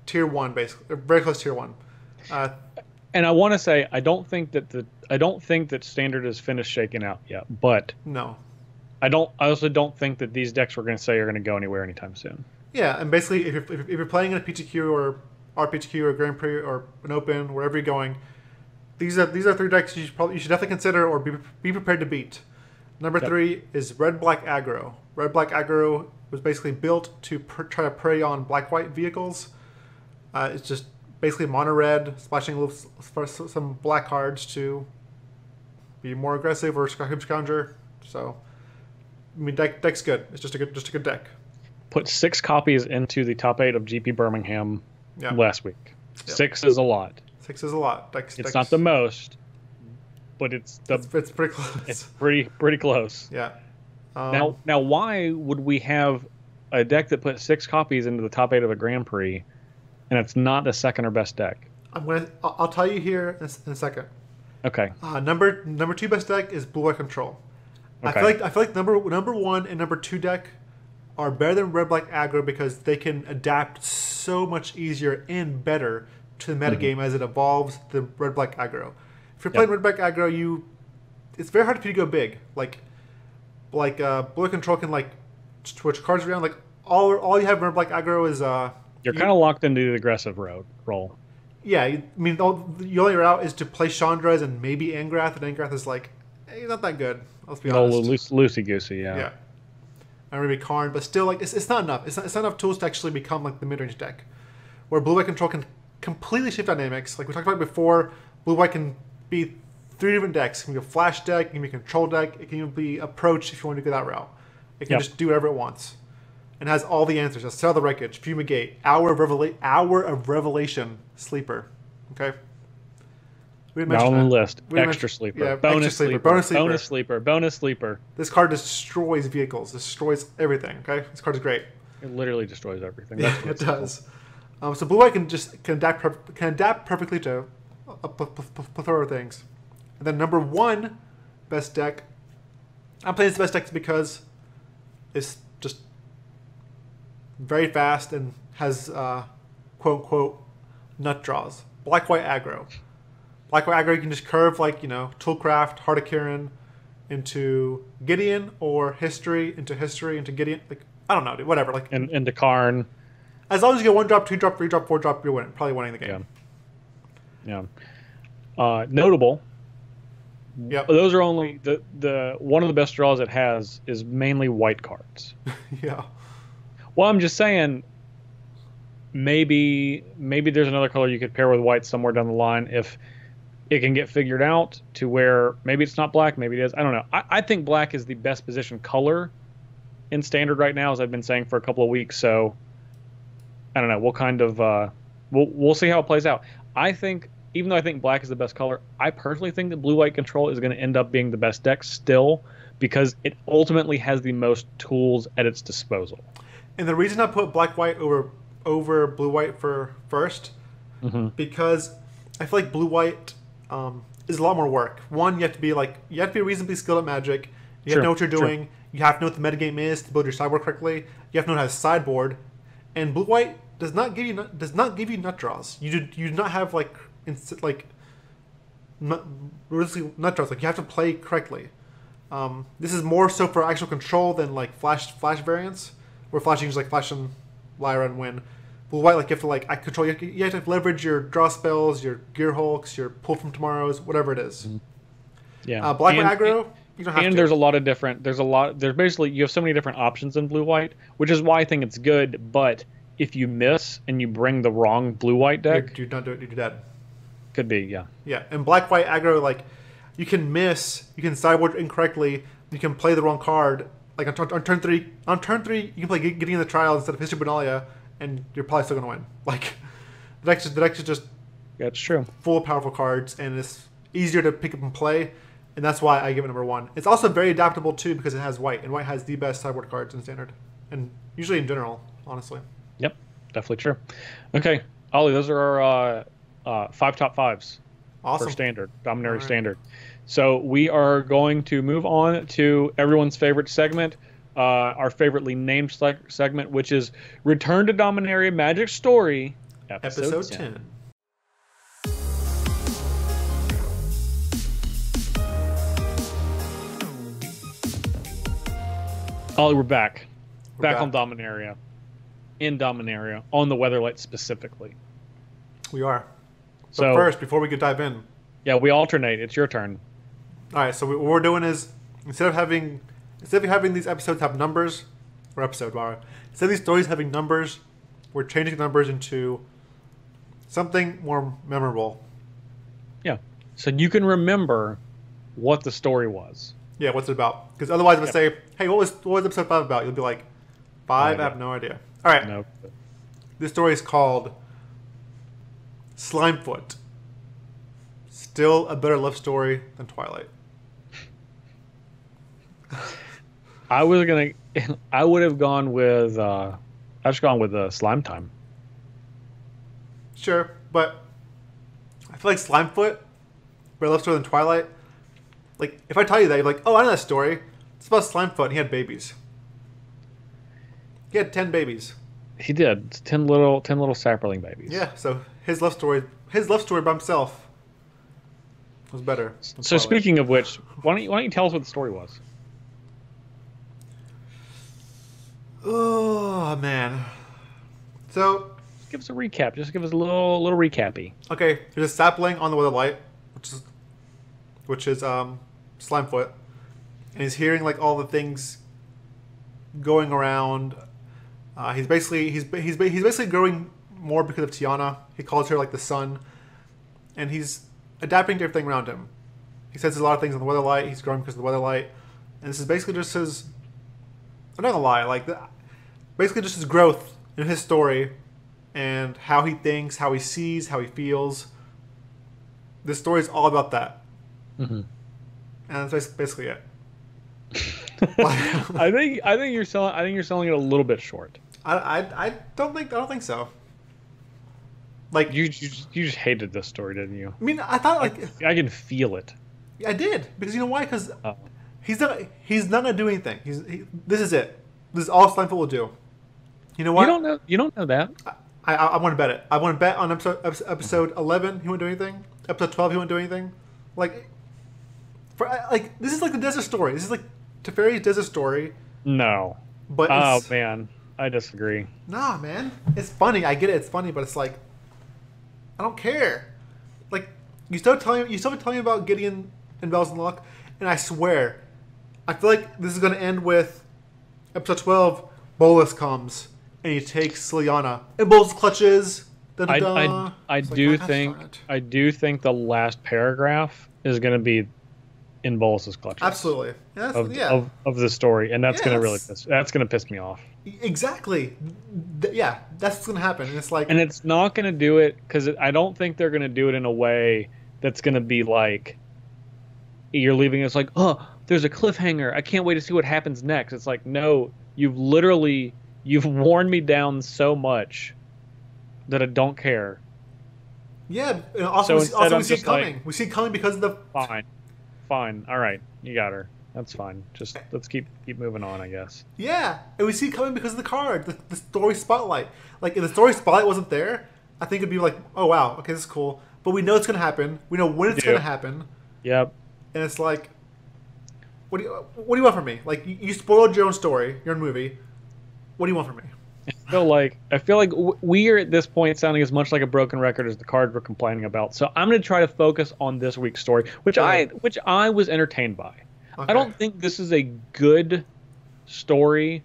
tier 1, basically very close to tier 1. And I want to say I don't think that standard is finished shaking out yet, but no, I also don't think that these decks we're going to say are going to go anywhere anytime soon. Yeah, and basically if you're playing in a PTQ or RPTQ or Grand Prix or an Open, wherever you're going, these are 3 decks you should definitely consider or be prepared to beat. Number 3 is red-black aggro. Red-black aggro was basically built to try to prey on black-white vehicles. It's just basically mono-red, splashing some black cards to be more aggressive or Scrounger. So, I mean, deck's good. It's just a good deck. Put 6 copies into the top 8 of GP Birmingham last week. Yep. 6 is a lot. 6 is a lot. It's not the most, but it's pretty close. It's pretty close. Yeah. Now, why would we have a deck that put 6 copies into the top 8 of a Grand Prix, and it's not the second or best deck? I'll tell you here in a second. Okay. Number 2 best deck is Blue-White Control. Okay. I feel like number 1 and number 2 deck are better than red-black aggro because they can adapt so much easier and better to the metagame as it evolves the red-black aggro. If you're playing red-black aggro, it's very hard for you to go big. Like Blue Control can like switch cards around. Like all you have in red-black aggro is you're kind of locked into the aggressive role. Yeah, I mean, the only route is to play Chandra's and maybe Angrath, and Angrath is like, he's not that good. Let's be honest. Loosey-goosey, yeah. Yeah. And maybe Karn, but still, like, it's not enough. It's not enough tools to actually become, like, the mid-range deck. Where Blue-White Control can completely shift dynamics. Like we talked about before, Blue-White can be 3 different decks. It can be a flash deck, it can be a control deck, it can even be approach if you want to go that route. It can just do whatever it wants. And has all the answers. Sell the Wreckage, Fumigate, Hour of Revelation, Sleeper. Okay? We didn't Not mention on the that. list. We didn't Extra mention- sleeper. yeah, Bonus extra sleeper. sleeper. Bonus sleeper. Bonus sleeper. Bonus sleeper. This card destroys vehicles. Destroys everything. Okay, this card is great. It literally destroys everything. Yeah, That's what it it's does. So blue white can adapt perfectly to a plethora of things. And then number one best deck. I'm playing this best deck because it's just very fast and has quote unquote nut draws. Black white aggro. Black white aggro you can just curve like Toolcraft, Heart of Kirin into Gideon, or history into Gideon. Like I don't know, dude, whatever. Like into Karn. as long as you get 1-drop, 2-drop, 3-drop, 4-drop, you're probably winning the game. Yeah. Notable. Yep. Those are only the one of the best draws it has is mainly white cards. Yeah. Well, I'm just saying. Maybe there's another color you could pair with white somewhere down the line if it can get figured out to where maybe it's not black, maybe it is. I don't know. I think black is the best positioned color in Standard right now, as I've been saying for a couple of weeks. So I don't know. We'll kind of we'll see how it plays out. I think, even though I think black is the best color, I personally think that blue-white control is going to end up being the best deck still, because it ultimately has the most tools at its disposal. And the reason I put black-white over blue-white for first, because I feel like blue-white is a lot more work. One, you have to be reasonably skilled at Magic. You have to know what you're doing. Sure. You have to know what the metagame is to build your sideboard correctly. You have to know how to sideboard. And blue-white does not give you nut draws. You do not have nut draws. Like you have to play correctly. This is more so for actual control than like flash variants, where flashing is like flash and Lyra and win. Blue white, like you have to control. You have to leverage your draw spells, your gear hulks, your pull from tomorrows, whatever it is. Yeah. Black and aggro. You don't have to. And there's a lot of different. There's basically, you have so many different options in blue white, which is why I think it's good. But if you miss and you bring the wrong blue white deck, you're dead. Could be, yeah. Yeah, and black white aggro, like you can miss, you can sideboard incorrectly, you can play the wrong card. Like on turn three, you can play Getting in the Trial instead of History Benalia, and you're probably still gonna win. Like the deck is just that's true, full of powerful cards, and it's easier to pick up and play, and that's why I give it number one. It's also very adaptable too because it has white, and white has the best sideboard cards in Standard, and usually in general, honestly. Yep, definitely true. Okay, Ollie, those are our 5 top 5s Awesome. For Standard, Dominaria Standard. So we are going to move on to everyone's favorite segment, our favoritely named segment, which is Return to Dominaria Magic Story, Episode 10. Ollie, we're back. Back on Dominaria. In Dominaria, on the Weatherlight specifically. We are. So first, before we could dive in. Yeah, we alternate. It's your turn. All right, so what we're doing is, instead of having these episodes have numbers, instead of these stories having numbers, we're changing numbers into something more memorable. Yeah, so you can remember what the story was. Yeah, what's it about? Because otherwise, if I say, "Hey, what was episode 5 about?" You'll be like, 5? I have no idea. All right. No. This story is called Slimefoot. Still a better love story than Twilight. I would have gone with Slime Time. Sure, but I feel like Slimefoot, better love story than Twilight. Like, if I tell you that, you're like, oh, I know that story. It's about Slimefoot, and he had babies. He had 10 babies. He did. 10 little sapling babies. Yeah, so his love story by himself was better. So speaking of which, why don't you tell us what the story was? Oh man. So just give us a recap. Just give us a little recappy. Okay, there's a sapling on the Weatherlight, which is Slimefoot, and he's hearing like all the things going around. He's basically growing more because of Tiana. He calls her like the sun, and he's adapting to everything around him. He says a lot of things on the Weatherlight. He's growing because of the Weatherlight, and this is basically just his. I'm not gonna lie, basically just his growth in his story, and how he thinks, how he sees, how he feels. This story is all about that, Mm-hmm. and that's basically it. I think you're selling it a little bit short. I don't think so. Like You just hated this story, didn't you? I mean, I thought like I can feel it. I did, because you know why? Because Oh. he's not gonna do anything. This is it. This is all Slimefoot will do. You know what? You don't know that. I want to bet it. I want to bet on episode 11 he won't do anything. Episode 12 he won't do anything. Like this is like the desert story. This is like Teferi's desert story. No. But man, I disagree. Nah, man. It's funny. I get it. It's funny, but it's like I don't care. Like you still telling me about Gideon and Bells and Luck, and I swear, I feel like this is going to end with episode 12. Bolus comes and he takes Liliana, and Bolus clutches. I do think the last paragraph is going to be in Bolus's clutches. Absolutely. Of the story, and that's going to piss me off. Exactly. Yeah, that's what's going to happen. And it's like, and it's not going to do it because I don't think they're going to do it in a way that's going to be like you're leaving us like, oh, there's a cliffhanger. I can't wait to see what happens next. It's like, no, you've worn me down so much that I don't care. Yeah. And also, we see it coming. We see it coming because of the fine. All right, you got her. That's fine. Just let's keep moving on, I guess. Yeah, and we see it coming because of the card, the story spotlight. Like if the story spotlight wasn't there, I think it'd be like, oh wow, okay, this is cool. But we know it's gonna happen. We know when it's gonna happen. Yep. And it's like, what do you want from me? Like you spoiled your own story, your own movie. What do you want from me? I feel like we are at this point sounding as much like a broken record as the card we're complaining about. So I'm going to try to focus on this week's story, which I was entertained by. Okay. I don't think this is a good story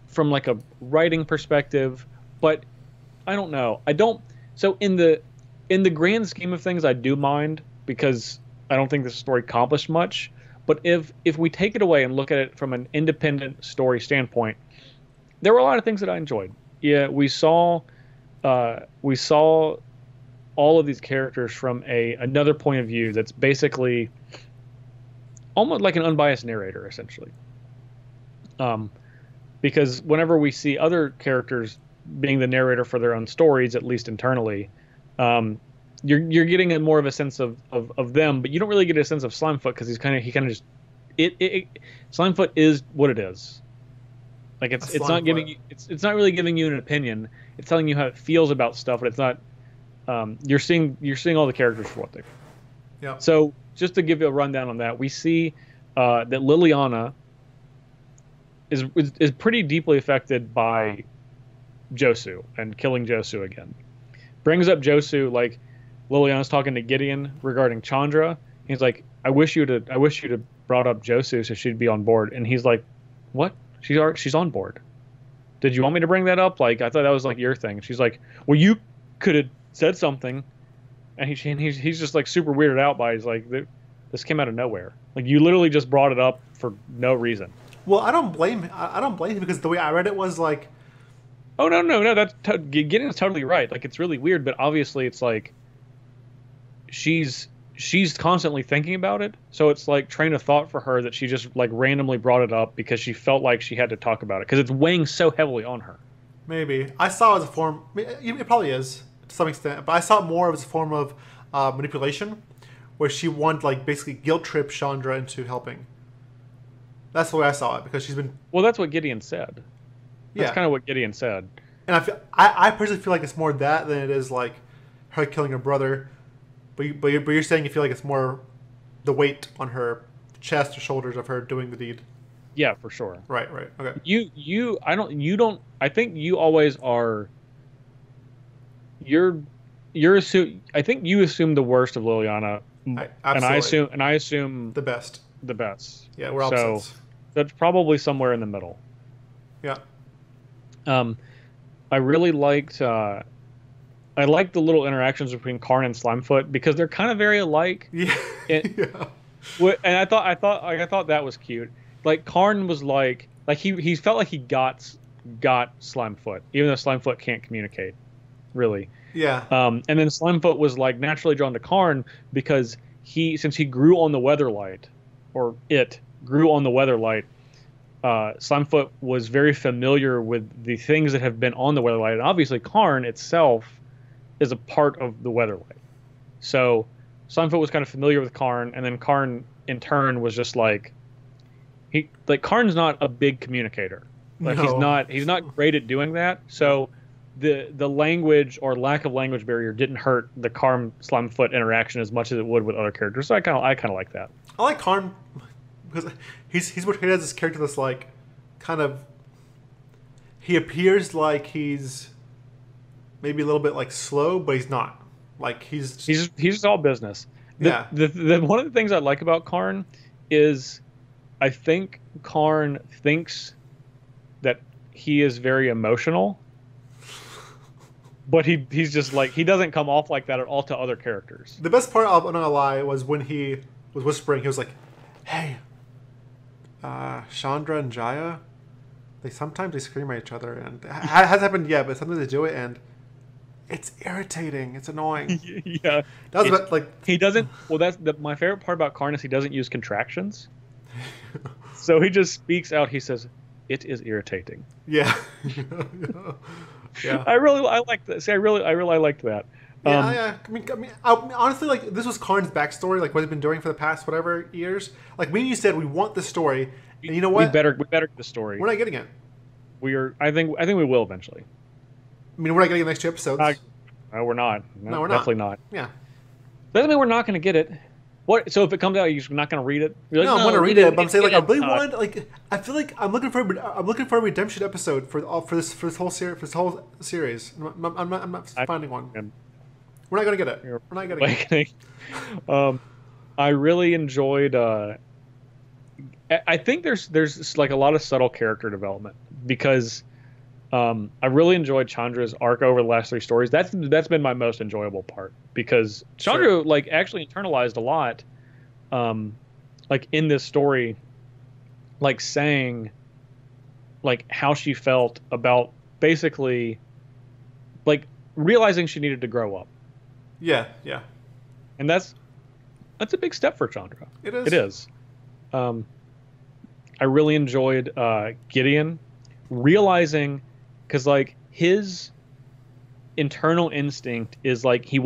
from like a writing perspective, but I don't know. So in the grand scheme of things, I do mind because I don't think this story accomplished much. But if we take it away and look at it from an independent story standpoint, there were a lot of things that I enjoyed. Yeah, we saw all of these characters from another point of view that's basically almost like an unbiased narrator, essentially. Because whenever we see other characters being the narrator for their own stories, at least internally, you're getting more of a sense of them, but you don't really get a sense of Slimefoot because he kind of just Slimefoot is what it is. Like it's not giving you it's not really giving you an opinion. It's telling you how it feels about stuff, but it's not. You're seeing all the characters for what they are. Yeah. So just to give you a rundown on that, we see that Liliana is pretty deeply affected by Josu and killing Josu again. Brings up Josu, like Liliana's talking to Gideon regarding Chandra. He's like, I wish you'd brought up Josu so she'd be on board. And he's like, what? She's on board. Did you want me to bring that up? Like, I thought that was like your thing. She's like, well, you could have said something. And he's just like super weirded out by it. He's like, this came out of nowhere. Like, you literally just brought it up for no reason. Well, I don't blame him because the way I read it was like, oh no, that's Gideon's totally right. Like, it's really weird, but obviously it's like she's constantly thinking about it, so it's like train of thought for her that she just like randomly brought it up because she felt like she had to talk about it because it's weighing so heavily on her. Maybe I saw it as a form. It probably is to some extent, but I saw it more as a form of manipulation, where she wanted like basically guilt trip Chandra into helping. That's the way I saw it because she's been. Well, that's what Gideon said. That's kind of what Gideon said. And I personally feel like it's more that than it is like her killing her brother. But you're saying you feel like it's more the weight on her chest or shoulders of her doing the deed. Yeah, for sure. Right. Okay. I think you always are. I think you assume the worst of Liliana, and I assume the best. Yeah, we're opposites. So that's probably somewhere in the middle. Yeah. I really liked. I like the little interactions between Karn and Slimefoot because they're kind of very alike. Yeah. And I thought that was cute. Like Karn was like he felt like he got Slimefoot, even though Slimefoot can't communicate, really. Yeah. And then Slimefoot was like naturally drawn to Karn because since he grew on the Weatherlight, or it grew on the Weatherlight, Slimefoot was very familiar with the things that have been on the Weatherlight, and obviously Karn itself is a part of the Weatherlight. So Slimefoot was kind of familiar with Karn, and then Karn in turn was just like Karn's not a big communicator. Like No. he's not great at doing that. So the language or lack of language barrier didn't hurt the Karn Slimefoot interaction as much as it would with other characters. So I kind of like that. I like Karn because he's portrayed as this character that's like kind of, he appears like he's maybe a little bit like slow, but he's not. Like he's just all business. Yeah. The one of the things I like about Karn is I think Karn thinks that he is very emotional, but he's just like, he doesn't come off like that at all to other characters. The best part, I'm not gonna lie, was when he was whispering. He was like, "Hey, Chandra and Jaya, sometimes they scream at each other, and it hasn't happened yet, but sometimes they do it, and it's irritating. It's annoying." Yeah, that was about, like, he doesn't. Well, my favorite part about Karn is he doesn't use contractions. So he just speaks out. He says, "It is irritating." Yeah. Yeah. I like that. See, I really liked that. Yeah. I mean, honestly, like, this was Karn's backstory, like what he's been doing for the past whatever years. Like, me and you said we want the story, and you know what? We better get the story. We're not getting it. I think we will eventually. I mean, we're not getting the next 2 episodes. No, we're not. No, we're definitely not. Yeah. Doesn't mean we're not going to get it. What? So if it comes out, you're not going to read it? Like, no, I'm going to read it, but I'm saying, like, I really want, like, I feel like I'm looking for a redemption episode for this whole series. I'm not finding one. We're not going to get it. We're not going to get it. I really enjoyed. I think there's like a lot of subtle character development because I really enjoyed Chandra's arc over the last 3 stories. That's been my most enjoyable part because Chandra like actually internalized a lot, like in this story, like saying, like how she felt about basically, like realizing she needed to grow up. Yeah. And that's a big step for Chandra. It is. It is. I really enjoyed Gideon realizing, because like his internal instinct is like he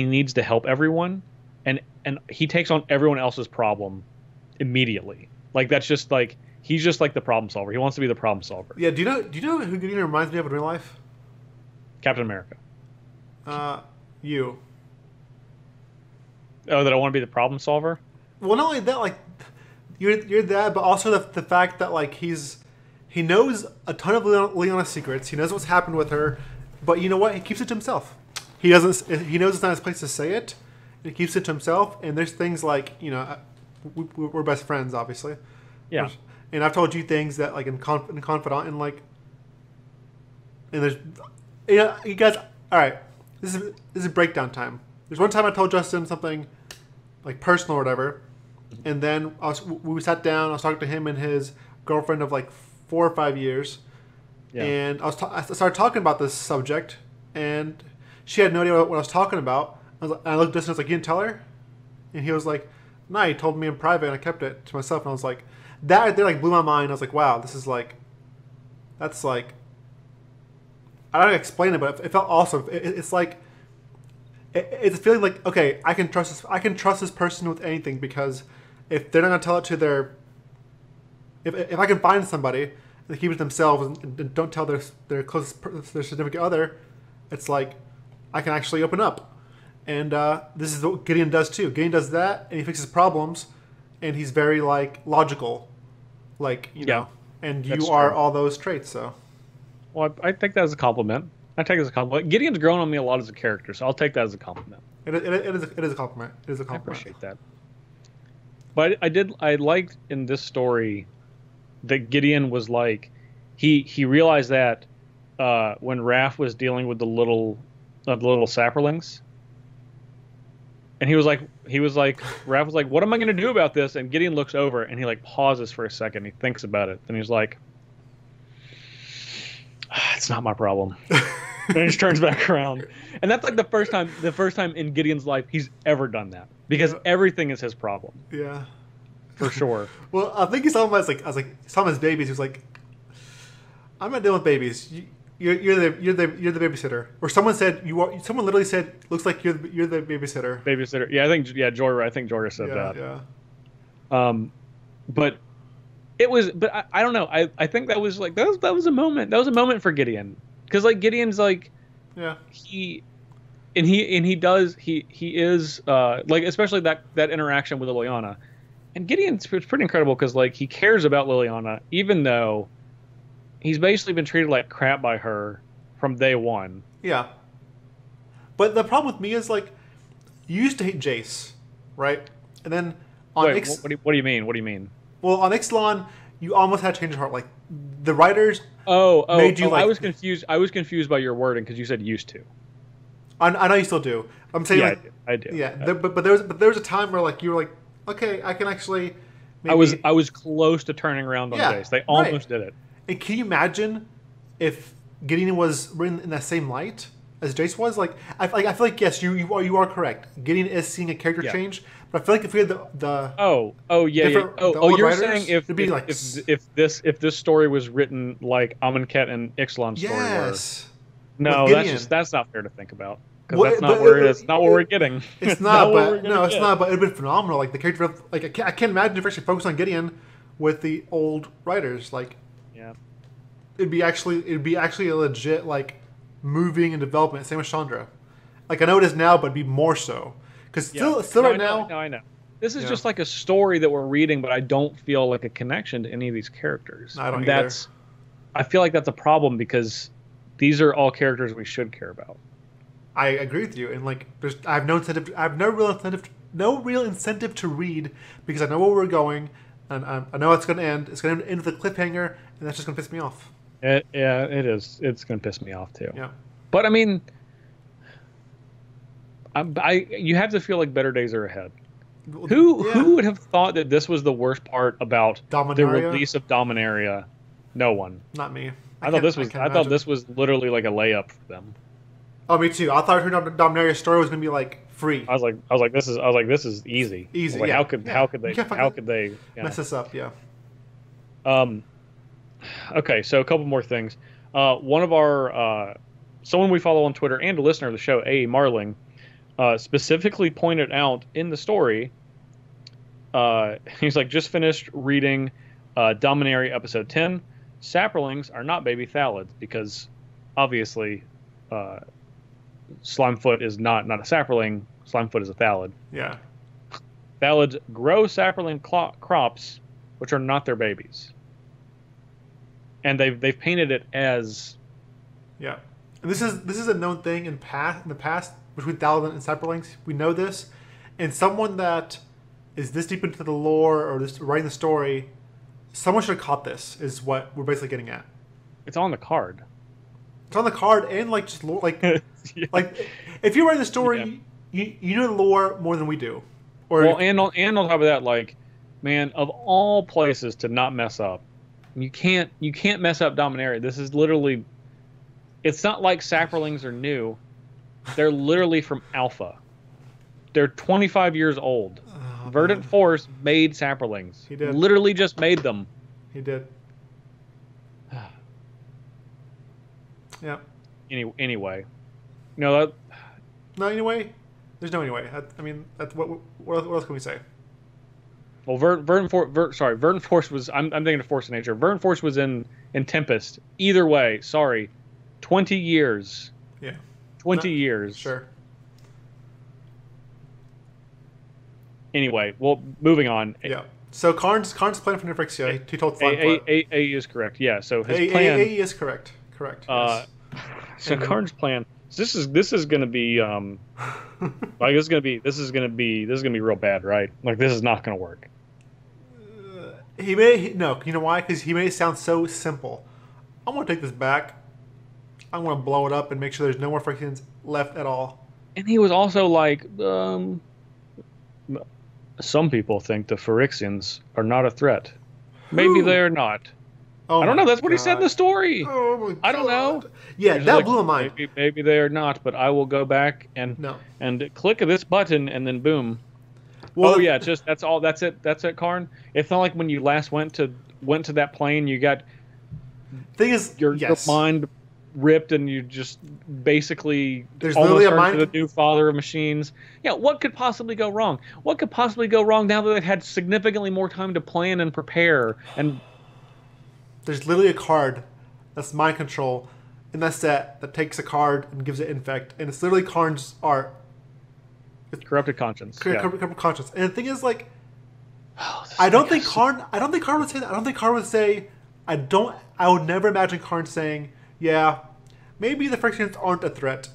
needs to help everyone, and he takes on everyone else's problem immediately. Like that's just like he's just like the problem solver. He wants to be the problem solver. Yeah. Do you know who Gideon reminds me of in real life? Captain America. You. Oh, that I want to be the problem solver? Well, not only that, like you're that, but also the fact that like he knows a ton of Leona's secrets. He knows what's happened with her, but you know what? He keeps it to himself. He doesn't. He knows it's not his place to say it. And he keeps it to himself. And there's things like, you know, we're best friends, obviously. Yeah. And I've told you things that like in confidant and like, and there's, you know, you guys. All right, this is breakdown time. There's one time I told Justin something like personal or whatever, and then we sat down. I was talking to him and his girlfriend of like 4 or 5 years, and I started talking about this subject, and she had no idea what I was talking about. I looked at Justin, I was like, "You didn't tell her?" And he was like, "No, he told me in private, and I kept it to myself." And I was like, that right there like blew my mind. I was like, "Wow, this is like, that's like." I don't know how to explain it, but it felt awesome. It's like, it's a feeling like, okay, I can trust this person with anything, because if they're not gonna tell it to their, if I can find somebody and they keep it to themselves and don't tell their closest their significant other, it's like I can actually open up, and this is what Gideon does too. Gideon does that, and he fixes problems, and he's very like logical, like you know, and you are all those traits. So. Well, I take that as a compliment. I take it as a compliment. Gideon's grown on me a lot as a character, so I'll take that as a compliment. It is a compliment. It is a compliment. I appreciate that. But I liked in this story that Gideon was like, he realized that when Raph was dealing with the little sapperlings, and he was like, Raph was like, "What am I going to do about this?" And Gideon looks over and he like pauses for a second. He thinks about it, and he's like, "It's not my problem." And he just turns back around. And that's like the first time in Gideon's life he's ever done that. Because everything is his problem. Yeah. For sure. Well, I think he saw him as like, saw him as babies. He was like, I'm not dealing with babies. You're the babysitter. Or someone said someone literally said, looks like you're the babysitter. Babysitter. Yeah, I think Jorah said that. Yeah. But it was, but I don't know. I think that was like that was a moment. That was a moment for Gideon, because like Gideon's like, he is like, especially that interaction with Liliana, and Gideon's pretty incredible because like he cares about Liliana even though he's basically been treated like crap by her from day one. Yeah. But the problem with me is like, you used to hate Jace, right? And then on Wait, what do you mean? What do you mean? Well, on Ixalan, you almost had to change your heart. Like, the writers made you like... I was confused. I was confused by your wording because you said used to. I know you still do. I'm saying, I do. Yeah, but there was a time where like you were like, okay, I can actually... Maybe... I was close to turning around on Jace. They almost did it. And can you imagine if Gideon was written in that same light as Jace was? Like, I feel like yes, you are correct. Gideon is seeing a character change, but I feel like if we had you're saying if this story was written like Amonkhet and Ixalan's story were. No, that's not fair to think about. Because that's not where it is. Not where we're getting. It's not, but no, it's not. But it'd been phenomenal. Like the character, like I can't imagine if actually focused on Gideon with the old writers. Like, it'd be actually a legit like moving and development. Same with Chandra. Like I know it is now, but it'd be more so. Because still right now. No, I know. This is just like a story that we're reading, but I don't feel like a connection to any of these characters. I don't either. I feel like that's a problem because these are all characters we should care about. I agree with you, and like, I have no incentive. I have no real incentive to read because I know where we're going, and I know it's going to end. It's going to end with a cliffhanger, and that's just going to piss me off. It is. It's going to piss me off too. Yeah. But I mean, you have to feel like better days are ahead. Who would have thought that this was the worst part about Dominaria? The release of Dominaria? No one. Not me. I thought this was literally like a layup for them. Oh, me too. I thought her Dominaria's story was gonna be like free. I was like, this is easy. Easy. Like, how could they mess this up? Yeah. Okay, so a couple more things. One of our someone we follow on Twitter and a listener of the show, A. Marling, specifically pointed out in the story. He's like, just finished reading Dominaria episode 10. Sapperlings are not baby thalids because obviously Slimefoot is not a sapperling. Slimefoot is a thalid. Yeah. Thalids grow sapperling crops, which are not their babies. And they've painted it as... Yeah. And this is a known thing in the past between thalid and sapperlings. We know this. And someone that is this deep into the lore or just writing the story, someone should have caught this, is what we're basically getting at. It's on the card. It's on the card, and like just like like if you're writing the story, you know the lore more than we do. And on top of that, like, man, of all places to not mess up, you can't mess up Dominaria. This is literally, it's not like sapperlings are new. They're literally from Alpha. They're 25 years old. Verdant Force made sapperlings. He did. Literally just made them. He did. Yeah. Anyway. No. Anyway. There's no anyway. I mean, that's what else can we say? Well, Verdant Force was. I'm thinking of Force of Nature. Verdant Force was in Tempest. Either way, sorry, 20 years. Yeah. 20 years. Sure. Anyway, well, moving on. Yeah. So Karn's plan for Nefrixia, he told Slimefoot. A is correct. Yeah. So his plan. A is correct. Correct. Yes. So Karn's plan. This is going to be like this is going to be real bad, right? Like, this is not going to work. No. You know why? Because he made it sound so simple. I'm going to take this back. I'm going to blow it up and make sure there's no more Phyrexians left at all. And he was also like, some people think the Phyrexians are not a threat. Maybe they are not. Oh I don't know. my That's what he said in God. the story. Oh my God. I don't know. Yeah, He's that like, blew my mind. Maybe they are not, but I will go back No. and click this button, and then boom. Well, Oh yeah, just that's all. That's it. That's it, Karn. It's not like when you last went to that plane, you got thing is, your yes. mind ripped, and you just basically There's almost literally a turned mind. into the new father of machines. Yeah, what could possibly go wrong? What could possibly go wrong now that they've had significantly more time to plan and prepare? And There's literally a card that's mind control in that set that takes a card and gives it infect, and it's literally Karn's art. It's corrupted conscience. corrupted conscience. And the thing is, like, Oh, I don't think Karn would say that. I don't think Karn would say. I would never imagine Karn saying, "Yeah, maybe the Phyrexians aren't a threat.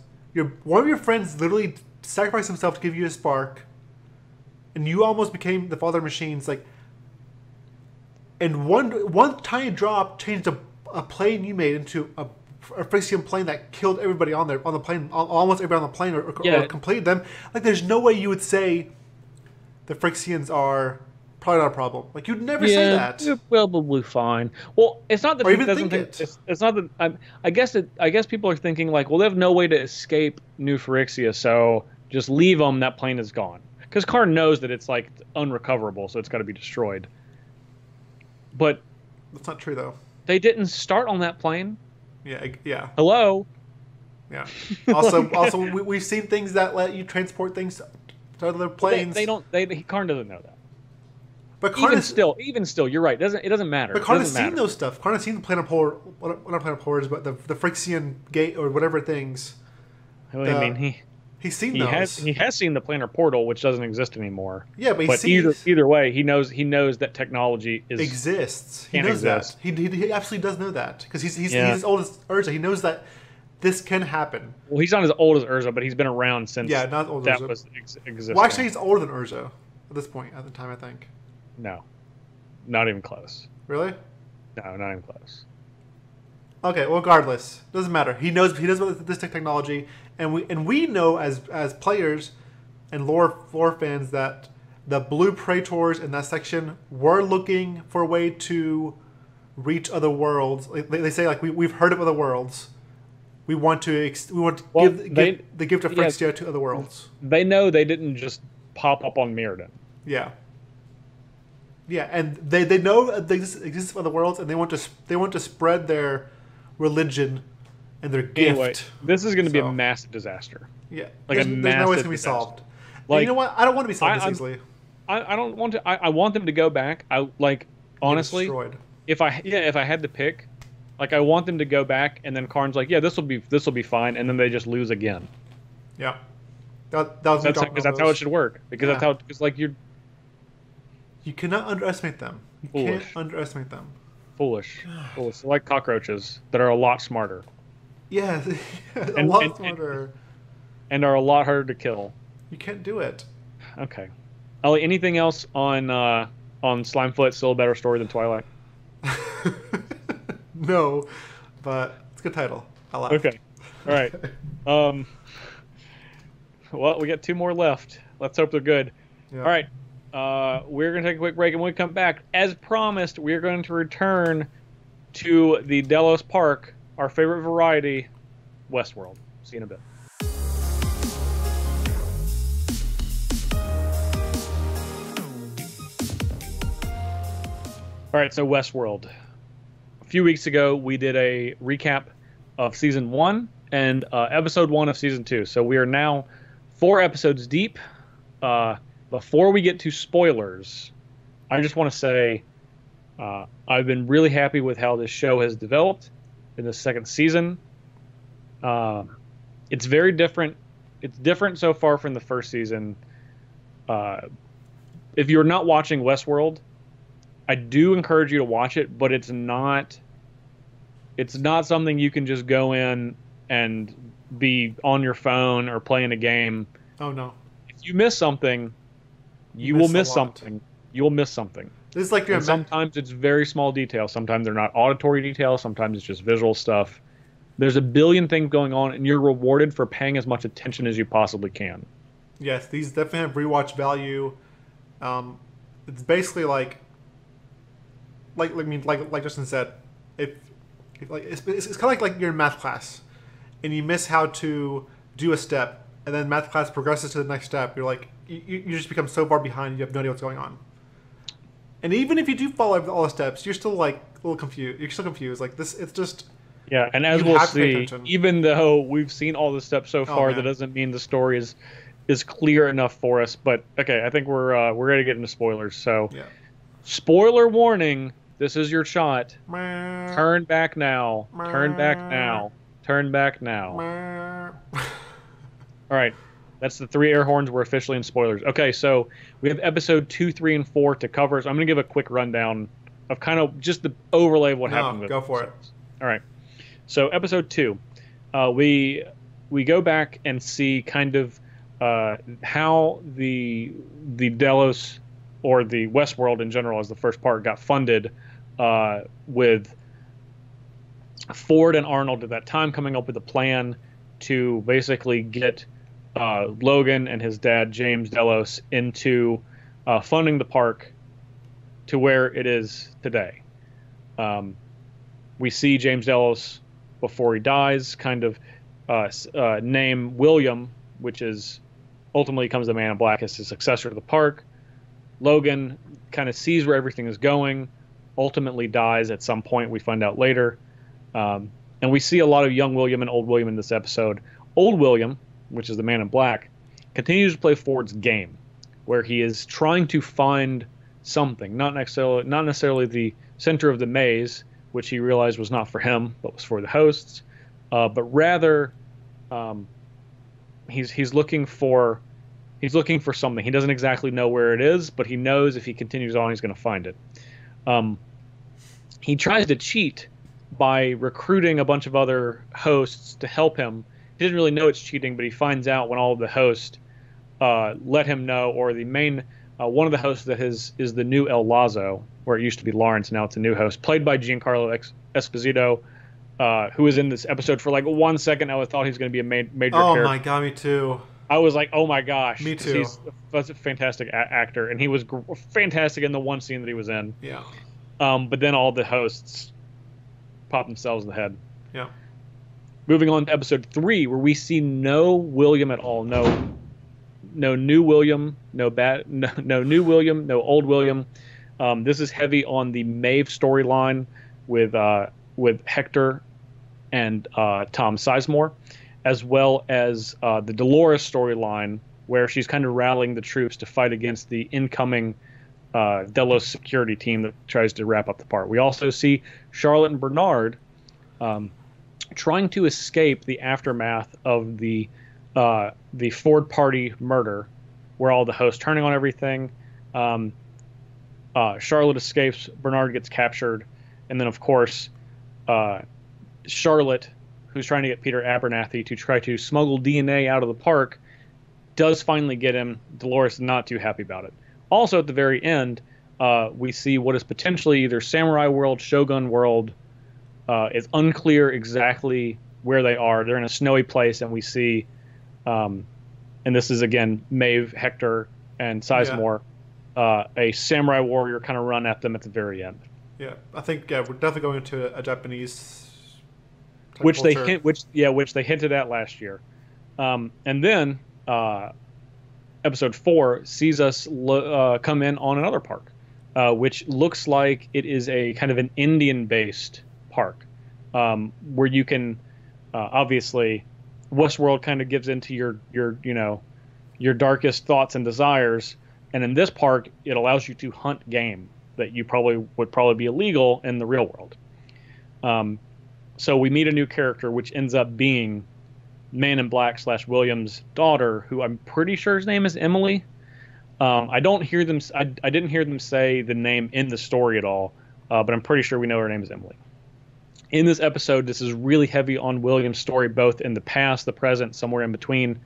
One of your friends literally sacrificed himself to give you a spark, and you almost became the father of machines." Like, and one tiny drop changed a plane you made into a Phyrexian plane that killed everybody on the plane, almost everybody on the plane, or completed them. Like, there's no way you would say the Phyrexians are probably not a problem. Like, you'd never say that. You're probably fine. Well, it's not that Or he even doesn't think think it. it's not that. I guess people are thinking like, well, they have no way to escape New Phyrexia, so just leave them. That plane is gone because Karn knows that it's like unrecoverable, so it's got to be destroyed. But That's not true, though. they didn't start on that plane. Yeah. Hello. Yeah. Also, we've seen things that let you transport things to other planes. Karn doesn't know that. But Karn even still, you're right. It doesn't matter. But Karn has seen those stuff. Karn has seen the planet polar, not planet polars, but the Phyrexian gate or whatever things. I mean, he's seen those. He has seen the planar portal, which doesn't exist anymore. Yeah, but either way, he knows that technology exists. He knows that. He absolutely does know that because he's as old as Urza. He knows that this can happen. Well, he's not as old as Urza, but he's been around since not as old as that Urza. was existing. Well, actually, he's older than Urza at this point at the time, I think. No, not even close. Really? No, not even close. Okay, well, regardless, doesn't matter. He knows about this technology, and we know as players and lore fans that the blue praetors in that section were looking for a way to reach other worlds. They say like we've heard of other worlds. We want to give the gift of Phyrexia to other worlds. They know they didn't just pop up on Mirrodin. Yeah. Yeah, and they know the existence of other worlds, and they want to spread their religion and their gift. Anyway, this is going to be a massive disaster. Yeah, like there's no way it's going to be solved. Like, you know what? I don't want to be solved this easily. I don't want to. I want them to go back. Honestly, if I had to pick, like I want them to go back, and then Karn's like, yeah, this will be fine, and then they just lose again. Yeah, that's how it should work. Because like you cannot underestimate them. You can't underestimate them. Foolish. They're like cockroaches that are a lot smarter. Yeah, a lot smarter. And are a lot harder to kill. You can't do it. Okay. Ali, anything else on Slimefoot? Still a better story than Twilight? No, but it's a good title. I laughed. Okay. All right. Well, we got 2 more left. Let's hope they're good. Yeah. All right. We're going to take a quick break, and when we come back, as promised, we're going to return to the Delos Park, our favorite variety, Westworld. See you in a bit. All right, so Westworld. A few weeks ago, we did a recap of Season 1 and Episode 1 of Season 2. So we are now 4 episodes deep. Before we get to spoilers, I just want to say I've been really happy with how this show has developed in the 2nd season. It's very different. It's different so far from the 1st season. If you're not watching Westworld, I do encourage you to watch it, but it's not something you can just go in and be on your phone or playing a game. Oh no. If you miss something, you will miss something. You will miss something. This is like sometimes it's very small details. Sometimes they're not auditory details. Sometimes it's just visual stuff. There's a billion things going on, and you're rewarded for paying as much attention as you possibly can. Yes, these definitely have rewatch value. It's basically like Justin said, if like it's kind of like you're in math class, and you miss how to do a step, and then math class progresses to the next step. You're like you just become so far behind, you have no idea what's going on. And even if you do follow all the steps, you're still like a little confused. You're still confused. Like this, it's just. Yeah, and as we'll see, even though we've seen all the steps so far, that doesn't mean the story is clear enough for us. But okay, I think we're ready to get into spoilers. So, spoiler warning: this is your shot. Turn back now. Turn back now. Turn back now. All right, that's the 3 air horns. We're officially in spoilers. Okay, so we have episode 2, 3, and 4 to cover. So I'm going to give a quick rundown of kind of just the overlay of what happened. With go for it. All right. So episode 2, we go back and see kind of how the Delos, or the Westworld in general, as the first part, got funded, with Ford and Arnold at that time coming up with a plan to basically get Logan and his dad James Delos into funding the park to where it is today. We see James Delos, before he dies, kind of name William, which is ultimately becomes the Man in Black, as his successor to the park. Logan kind of sees where everything is going, ultimately dies at some point, we find out later. And we see a lot of young William and old William in this episode. Old William, which is the Man in Black, continues to play Ford's game, where he is trying to find something, not necessarily the center of the maze, which he realized was not for him, but was for the hosts, but rather he's looking for something. He doesn't exactly know where it is, but he knows if he continues on, he's going to find it. He tries to cheat by recruiting a bunch of other hosts to help him. He didn't really know it's cheating, but he finds out when all of the hosts let him know, or the main one of the hosts that is the new El Lazo, where it used to be Lawrence, now it's a new host, played by Giancarlo Esposito, who was in this episode for like 1 second. I thought he was going to be a major character. Oh my god, me too. I was like, oh my gosh. Me too. He's a fantastic actor, and he was fantastic in the one scene that he was in. Yeah. But then all the hosts pop themselves in the head. Yeah. Moving on to episode 3, where we see no William at all. No new William, no new William, no old William. This is heavy on the Maeve storyline with Hector and Tom Sizemore, as well as the Dolores storyline, where she's kind of rallying the troops to fight against the incoming Delos security team that tries to wrap up the part. We also see Charlotte and Bernard trying to escape the aftermath of the Ford party murder, where all the hosts turning on everything. Charlotte escapes, Bernard gets captured, and then of course Charlotte, who's trying to get Peter Abernathy to try to smuggle DNA out of the park, does finally get him. Dolores is not too happy about it. Also, at the very end, we see what is potentially either Samurai World, Shogun World. It's unclear exactly where they are. They're in a snowy place, and we see, and this is again Maeve, Hector, and Sizemore, a samurai warrior kind of run at them at the very end. Yeah, I think we're definitely going into a Japanese which culture. which they hinted at last year, and then episode 4 sees us come in on another park, which looks like it is a kind of an Indian-based park, where you can obviously Westworld kind of gives into your darkest thoughts and desires, and in this park it allows you to hunt game that you would probably be illegal in the real world. So we meet a new character, which ends up being Man in Black / William's daughter, who I'm pretty sure his name is Emily. I didn't hear them say the name in the story at all, but I'm pretty sure we know her name is Emily. In this episode, this is really heavy on William's story, both in the past, the present, somewhere in between.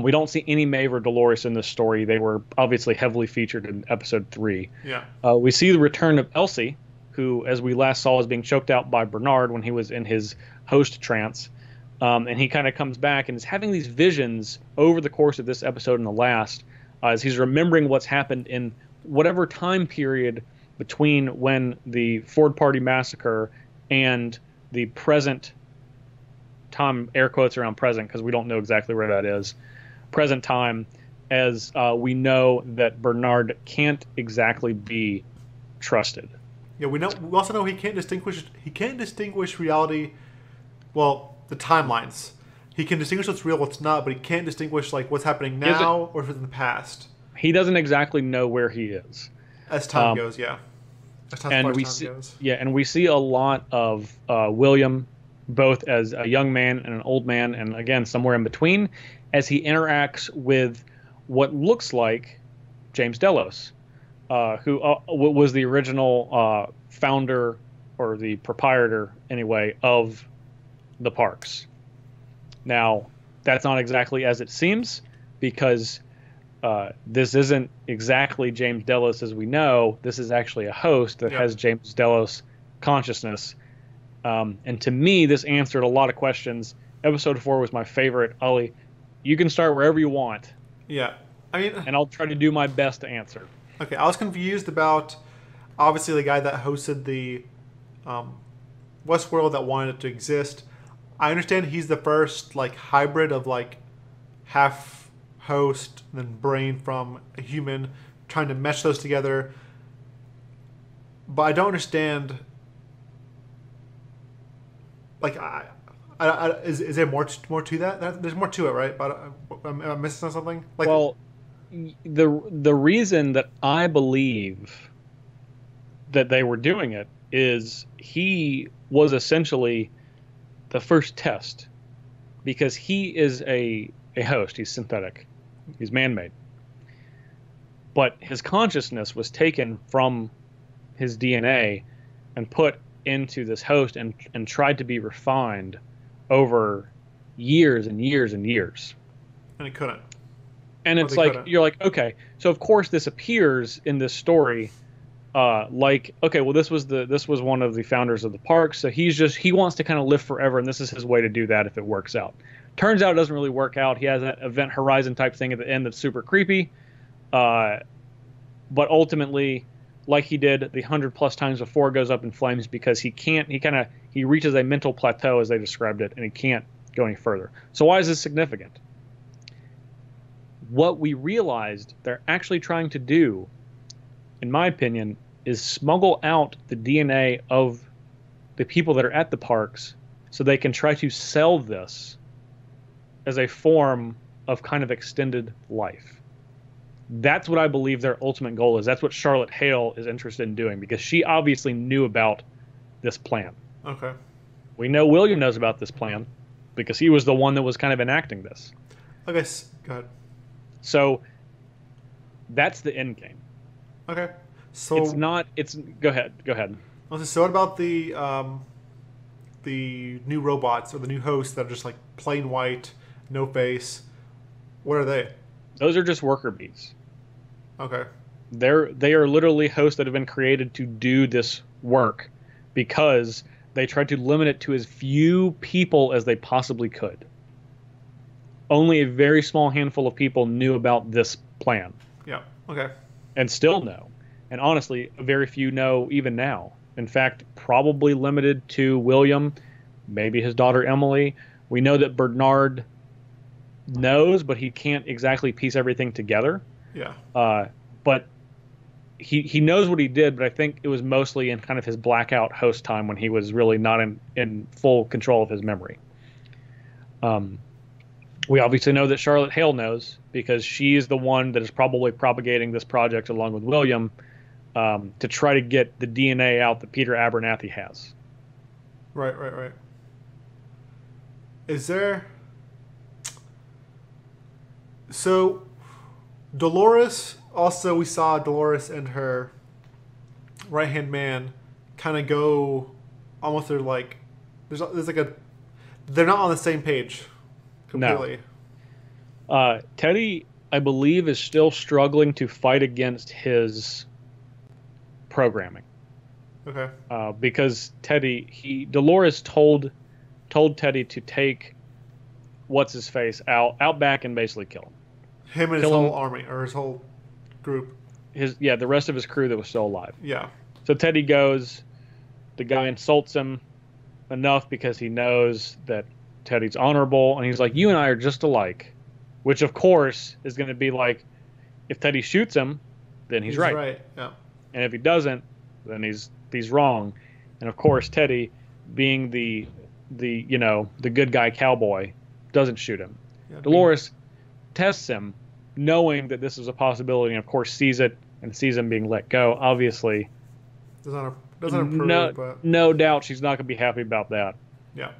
We don't see any Maeve or Dolores in this story. They were obviously heavily featured in episode 3. Yeah. We see the return of Elsie, who, as we last saw, was being choked out by Bernard when he was in his host trance. And he kind of comes back and is having these visions over the course of this episode and the last, as he's remembering what's happened in whatever time period between when the Ford Party massacre and the present time, air quotes around present because we don't know exactly where that is, present time, as we know that Bernard can't exactly be trusted. Yeah, we know. We also know he can't distinguish. He can't distinguish reality. Well, the timelines. He can distinguish what's real, what's not, but he can't distinguish like what's happening now or if it's in the past. He doesn't exactly know where he is As time goes, yeah. And we see a lot of William, both as a young man and an old man, and again somewhere in between, as he interacts with what looks like James Delos, who was the original founder or the proprietor, anyway, of the parks. Now, that's not exactly as it seems, because this isn't exactly James Delos as we know. This is actually a host that has James Delos consciousness. And to me, this answered a lot of questions. Episode 4 was my favorite. Ali, you can start wherever you want. Yeah. I mean, and I'll try to do my best to answer. Okay, I was confused about, obviously, the guy that hosted the Westworld that wanted it to exist. I understand he's the first like hybrid of like half host and then brain from a human, trying to mesh those together. But I don't understand. Like, is there more to that? There's more to it, right? But am I missing something? Like, well, the reason that I believe that they were doing it is he was essentially the first test, because he is a host. He's synthetic. He's man-made. But his consciousness was taken from his DNA and put into this host and tried to be refined over years and years and years. And it couldn't. And it's like, you're like, okay, so of course this appears in this story like, okay, well, this was one of the founders of the park, so he wants to kind of live forever, and this is his way to do that if it works out. Turns out it doesn't really work out. He has that Event Horizon type thing at the end that's super creepy, but ultimately, like he did the 100+ times before, goes up in flames because he reaches a mental plateau, as they described it, and he can't go any further. So why is this significant? What we realized they're actually trying to do, in my opinion, is smuggle out the DNA of the people that are at the parks so they can try to sell this as a form of kind of extended life. That's what I believe their ultimate goal is. That's what Charlotte Hale is interested in doing, because she obviously knew about this plan. Okay. We know William knows about this plan because he was the one that was kind of enacting this. Okay, go ahead. So that's the end game. Okay. So go ahead. So what about the new robots or the new hosts that are just like plain white, no face? What are they? Those are just worker bees. Okay. They are literally hosts that have been created to do this work because they tried to limit it to as few people as they possibly could. Only a very small handful of people knew about this plan. Yeah. Okay. And still know. And honestly, very few know even now. In fact, probably limited to William, maybe his daughter Emily. We know that Bernard knows, but he can't exactly piece everything together. Yeah. But he knows what he did, but I think it was mostly in kind of his blackout host time when he was really not in full control of his memory. We obviously know that Charlotte Hale knows, because she is the one that is probably propagating this project along with William to try to get the DNA out that Peter Abernathy has. Right. Is there... So, Dolores, also we saw Dolores and her right-hand man kind of go almost, they're like, there's like a, they're not on the same page completely. No. Teddy, I believe, is still struggling to fight against his programming. Okay. Because Dolores told Teddy to take what's his face out back and basically kill him. Him and his whole army, or his whole group. The rest of his crew that was still alive. Yeah. So Teddy goes, the guy insults him, enough because he knows that Teddy's honorable, and he's like, "You and I are just alike," which of course is going to be like, if Teddy shoots him, then he's right. Right. Yeah. And if he doesn't, then he's wrong. And of course, Teddy, being the the good guy cowboy, doesn't shoot him. Yeah, Dolores tests him, knowing that this is a possibility, and of course sees it and sees him being let go. Obviously, doesn't approve, but no doubt she's not going to be happy about that. yeah.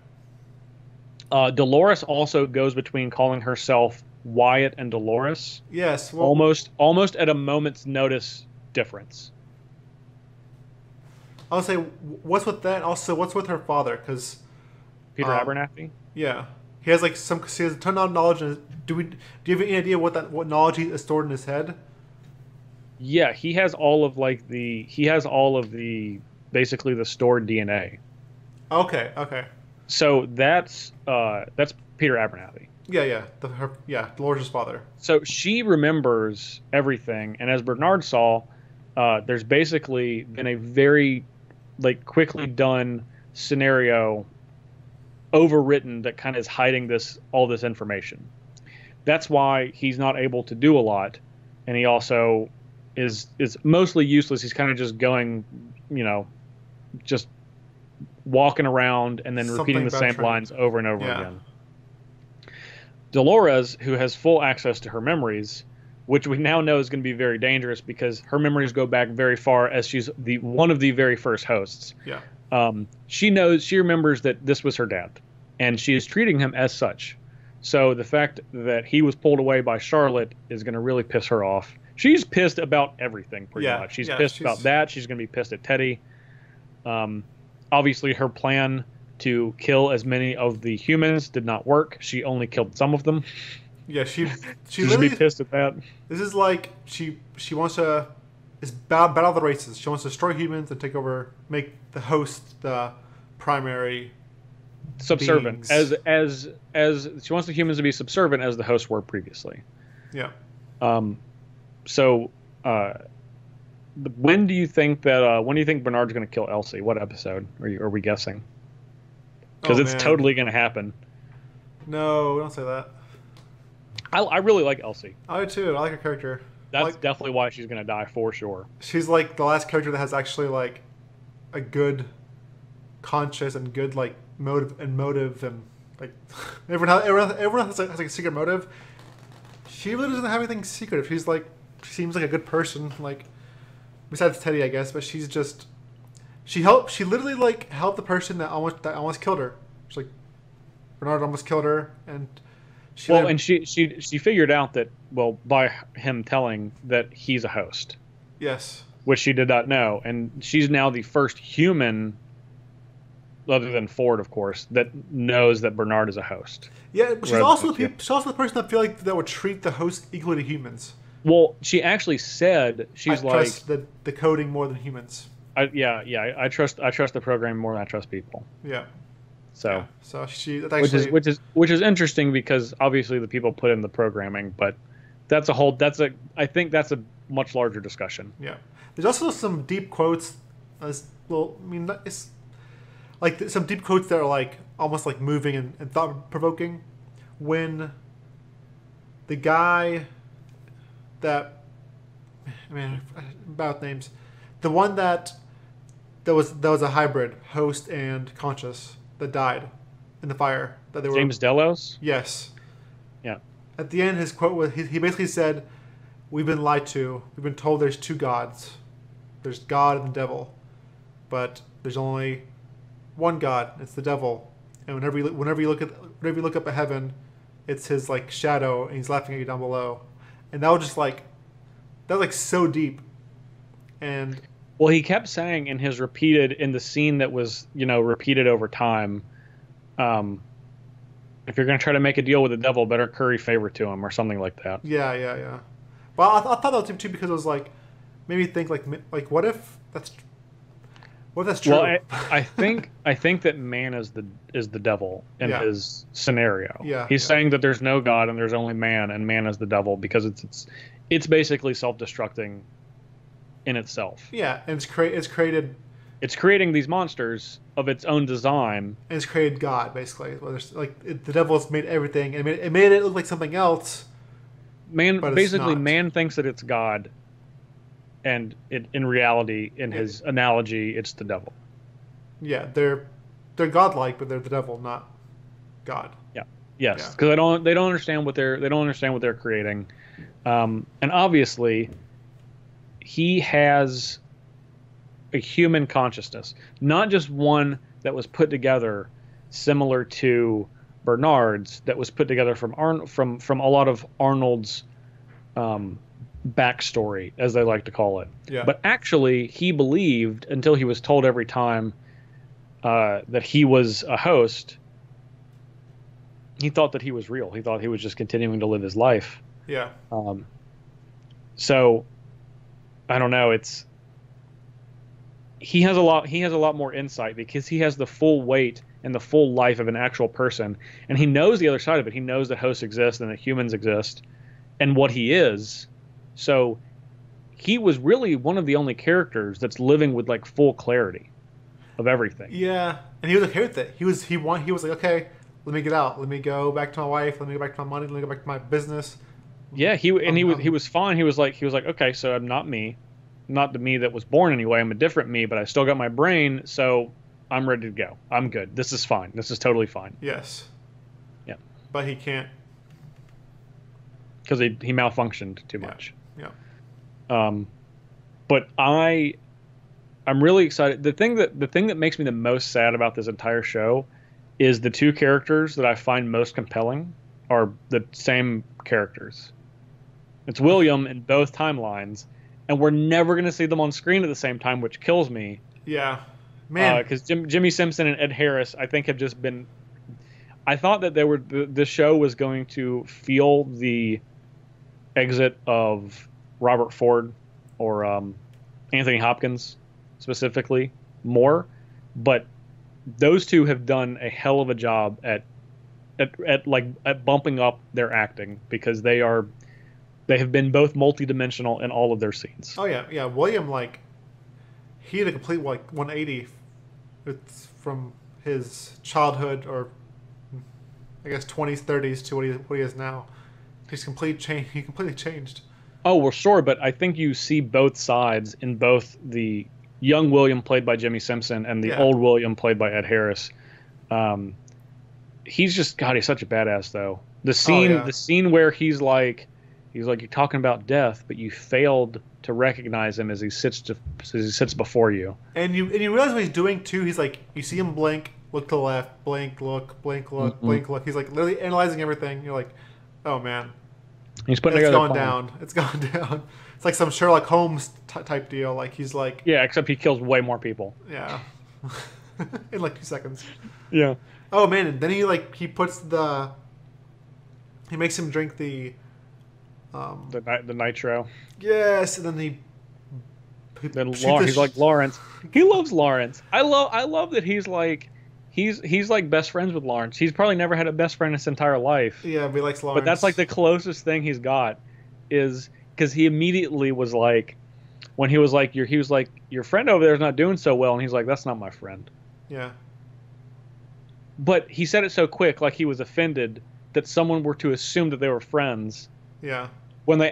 Dolores also goes between calling herself Wyatt and Dolores. Yes. Well, almost at a moment's notice difference. I'll say, what's with that? Also, what's with her father? Because Peter Abernathy. Yeah, he has like he has a ton of knowledge. Do you have any idea what knowledge is stored in his head? Yeah, he has all of the basically the stored DNA. Okay. So that's Peter Abernathy. Yeah, Dolores' father. So she remembers everything, and as Bernard saw, there's basically been a very quickly done scenario overwritten that kind of is hiding all this information. That's why he's not able to do a lot, and he also is mostly useless. He's kind of just going, just walking around and then repeating the same lines over and over again. Dolores, who has full access to her memories, which we now know is going to be very dangerous because her memories go back very far, as she's one of the very first hosts. Yeah. She remembers that this was her dad, and she is treating him as such. So the fact that he was pulled away by Charlotte is going to really piss her off. She's pissed about everything, pretty much. She's pissed about that. She's going to be pissed at Teddy. Obviously, her plan to kill as many of the humans did not work. She only killed some of them. Yeah, she's really be pissed at that. This is like she wants to. It's battle of the races. She wants to destroy humans and take over, make the host the primary subservient, beings. as she wants the humans to be subservient as the hosts were previously. Yeah. So, when do you think Bernard's going to kill Elsie? What episode are we guessing? Because it's totally going to happen. No, don't say that. I really like Elsie. I do too. I like her character. That's definitely why she's going to die for sure. She's like the last character that has actually like a good conscience and good like motive and like everyone has like a secret motive. She really doesn't have anything secretive. She seems like a good person, like besides Teddy, I guess, but she literally like helped the person that almost killed her. She's like, Bernard almost killed her, and she figured out that, by him telling that he's a host. Yes. Which she did not know, and she's now the first human, other than Ford, of course, that knows that Bernard is a host. Yeah, but she's also the person that that would treat the host equally to humans. Well, she actually said I trust the coding more than humans. I trust the program more than I trust people. Yeah. So that's actually which is interesting because obviously the people put in the programming, but I think that's a much larger discussion. Yeah. There's also some deep quotes it's like some deep quotes that are like almost like moving and thought provoking when the guy that about names, the one that was a hybrid host and conscious that died in the fire that they were James Delos? Yes. Yeah. At the end, his quote was he basically said, "We've been lied to. We've been told there's two gods. There's God and the devil, but there's only one God. It's the devil. And whenever you look up at heaven, it's his like shadow, and he's laughing at you down below." And that was so deep. And he kept saying in the scene that was repeated over time, if you're going to try to make a deal with the devil, better curry favor to him or something like that. Yeah. But I thought that was too because it was like made me think like what if that's true? Well, I think that man is the devil in his scenario. Yeah. He's saying that there's no God and there's only man, and man is the devil because it's basically self-destructing in itself. Yeah, and it's created It's creating these monsters of its own design. And it's created God, basically. The devil has made everything. It made it look like something else. Man, basically, not. man thinks that it's God, and in reality, in his analogy, it's the devil. Yeah, they're godlike, but they're the devil, not God. Yeah. Yes, because they don't understand what they're creating, and obviously, he has a human consciousness, not just one that was put together similar to Bernard's, that was put together from a lot of Arnold's backstory, as they like to call it. Yeah. But actually, he believed until he was told every time that he was a host. He thought that he was real. He thought he was just continuing to live his life. Yeah. So I don't know. He has a lot more insight because he has the full weight and the full life of an actual person, and he knows the other side of it. He knows that hosts exist and that humans exist, and what he is. So he was really one of the only characters that's living with like full clarity of everything. Yeah, and he was okay with it. He was like, okay, let me get out. Let me go back to my wife. Let me go back to my money. Let me go back to my business. Yeah, he was fine. He was like, okay, so I'm not me. Not the me that was born anyway. I'm a different me, but I still got my brain, so I'm ready to go. I'm good. This is fine. This is totally fine. Yes. Yeah. But he can't. Because he malfunctioned too much. Yeah. But I'm really excited. The thing that makes me the most sad about this entire show is the two characters that I find most compelling are the same characters. It's William in both timelines. And we're never going to see them on screen at the same time, which kills me. Yeah, man. Because Jimmy Simpson and Ed Harris, I think, have just been. I thought that the show was going to feel the exit of Robert Ford or Anthony Hopkins specifically more, but those two have done a hell of a job at bumping up their acting because they have been both multidimensional in all of their scenes. Oh yeah. William, like, he had a complete 180. It's from his childhood, or I guess 20s, 30s, to what he is now. He completely changed. Oh well, sure, but I think you see both sides in both the young William played by Jimmy Simpson and the old William played by Ed Harris. He's just he's such a badass though. The scene where he's like you're talking about death, but you failed to recognize him as he sits before you. And you realize what he's doing too. He's like, you see him blink, look to the left, blink, look, blink, look, blink, look. He's like literally analyzing everything. You're like, oh man, he's putting it's together. Going down. It's gone down. It's like some Sherlock Holmes type deal. Like he's like, yeah, except he kills way more people. Yeah, in like 2 seconds. Yeah. Oh man, and then he makes him drink the nitro. Yes, and then he's like Lawrence. He loves Lawrence. I love that he's like best friends with Lawrence. He's probably never had a best friend in his entire life. Yeah, but he likes Lawrence. But that's like the closest thing he's got, is because he immediately was like, when he was like your friend over there is not doing so well, and he's like, that's not my friend. Yeah. But he said it so quick, like he was offended that someone were to assume that they were friends. Yeah. When they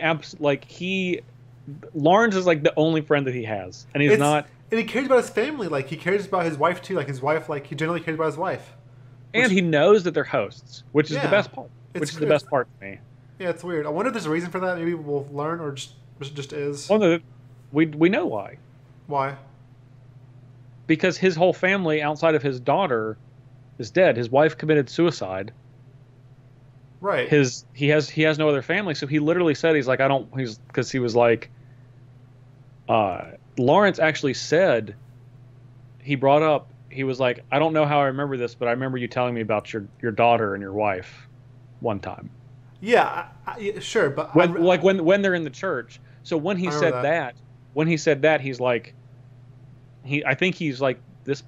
Lawrence is like the only friend that he has, and he's not. And he cares about his family. Like he cares about his wife too. Like his wife, like he generally cares about his wife. And he knows that they're hosts, which is the best part. The best part to me. Yeah, it's weird. I wonder if there's a reason for that. Maybe we'll learn, or just is. Well, we know why. Why? Because his whole family, outside of his daughter, is dead. His wife committed suicide. Right. He has no other family, so he literally said because he was like, Lawrence actually said, he brought up, he was like, I don't know how I remember this, but I remember you telling me about your daughter and your wife one time. Yeah, sure, but when they're in the church. So when he said that, he's like, I think he's like this,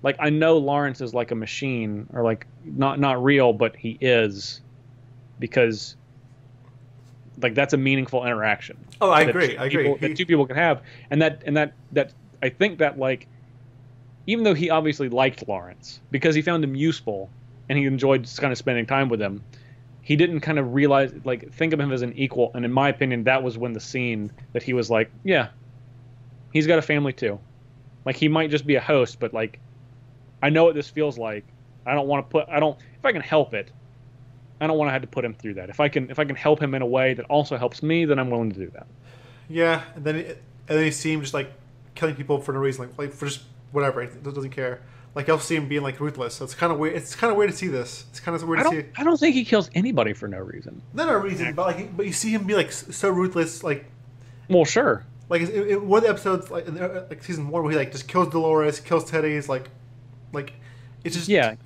like I know Lawrence is like a machine, or like not real, but he is, because like that's a meaningful interaction. Oh, I agree. That two people can have, and that I think that like even though he obviously liked Lawrence because he found him useful and he enjoyed just kind of spending time with him, he didn't kind of realize, like, think of him as an equal. And in my opinion, that was when the scene that he was like, yeah, he's got a family too. Like, he might just be a host, but like, I know what this feels like. I don't want to put, I don't, if I can help it, I don't want to have to put him through that. If I can help him in a way that also helps me, then I'm willing to do that. Yeah, and then you see him just like killing people for no reason, like for just whatever. He doesn't care. Like you'll see him being like ruthless. So it's kind of weird. It's kind of weird to see this. It's kind of weird to see. I don't think he kills anybody for no reason. Not no reason, but like, but you see him be like so ruthless. Like, well, sure. Like in one of the episodes, like season 1, where he like just kills Dolores, kills Teddy's, like it's just yeah.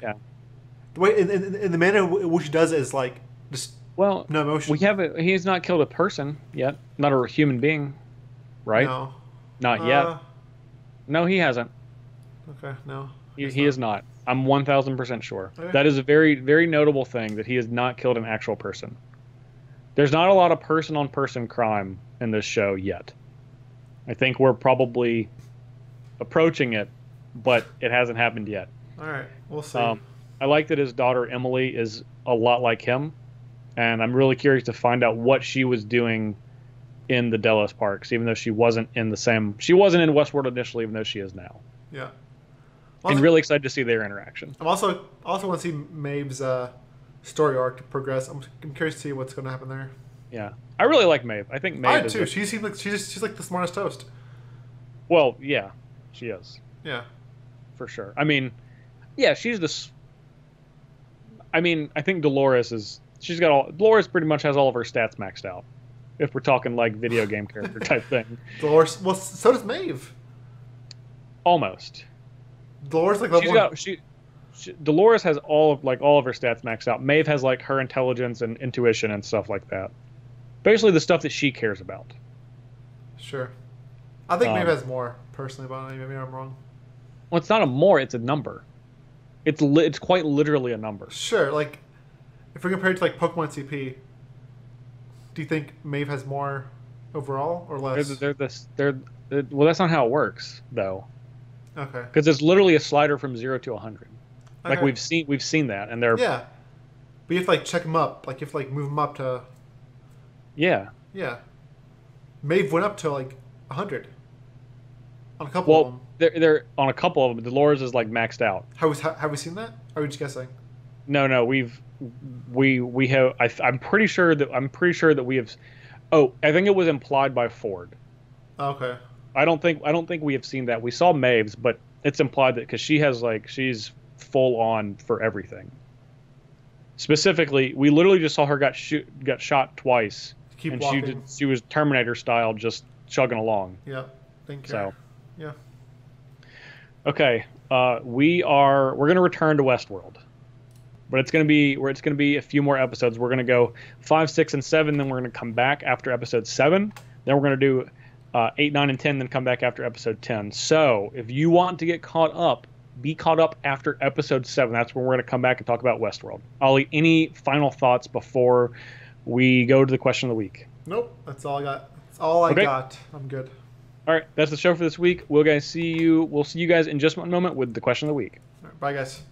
The way in the manner in which he does it is like just no emotion. He has not killed a person yet, not a human being, right? No, not yet. No, he hasn't. Okay, no. He is not. I'm 1,000% sure. Okay. That is a very, very notable thing that he has not killed an actual person. There's not a lot of person-on-person crime in this show yet. I think we're probably approaching it, but it hasn't happened yet. All right, we'll see. I like that his daughter Emily is a lot like him, and I'm really curious to find out what she was doing in the Delos parks, even though she wasn't in Westworld initially, even though she is now. Yeah. I'm really excited to see their interaction. I'm also want to see Maeve's story arc progress. I'm curious to see what's going to happen there. Yeah, I really like Maeve. I think Maeve too. She seems like she's like the smartest toast. Well, yeah, she is. Yeah, for sure. I mean, yeah, she's the. I mean, I think Dolores pretty much has all of her stats maxed out. If we're talking like video game character type thing. Dolores, well, so does Maeve. Almost. Dolores like Dolores has all of her stats maxed out. Maeve has like her intelligence and intuition and stuff like that. Basically, the stuff that she cares about. Sure, I think Maeve has more personally, but maybe I'm wrong. Well, it's not a more; it's a number. It's quite literally a number. Sure, like if we compare it to like Pokemon CP, do you think Maeve has more overall or less? Well, that's not how it works, though. Okay. Because it's literally a slider from 0 to 100. Okay. Like we've seen that, and they're but you have to like check them up. Like you have to like move them up to. Yeah. Yeah. Maeve went up to like 100. On a couple of them. They're on a couple of them. Dolores is like maxed out. Have we seen that? Or are we just guessing? No. We have. I'm pretty sure that we have. Oh, I think it was implied by Ford. Okay. I don't think we have seen that. We saw Maeve's, but it's implied that because she's full on for everything. Specifically, we literally just saw her got shot twice, and walking. she was Terminator style, just chugging along. Yeah. Thank you. So. Yeah. Okay. We're gonna return to Westworld, but it's gonna be a few more episodes. We're gonna go 5, 6, and 7. Then we're gonna come back after episode 7. Then we're gonna do 8, 9, and 10, then come back after episode 10. So if you want to get caught up, be caught up after episode 7. That's when we're going to come back and talk about Westworld. Ollie, any final thoughts before we go to the question of the week? Nope. That's all I got. That's all I got. I'm good. All right. That's the show for this week. We'll see you guys in just one moment with the question of the week. All right, bye, guys.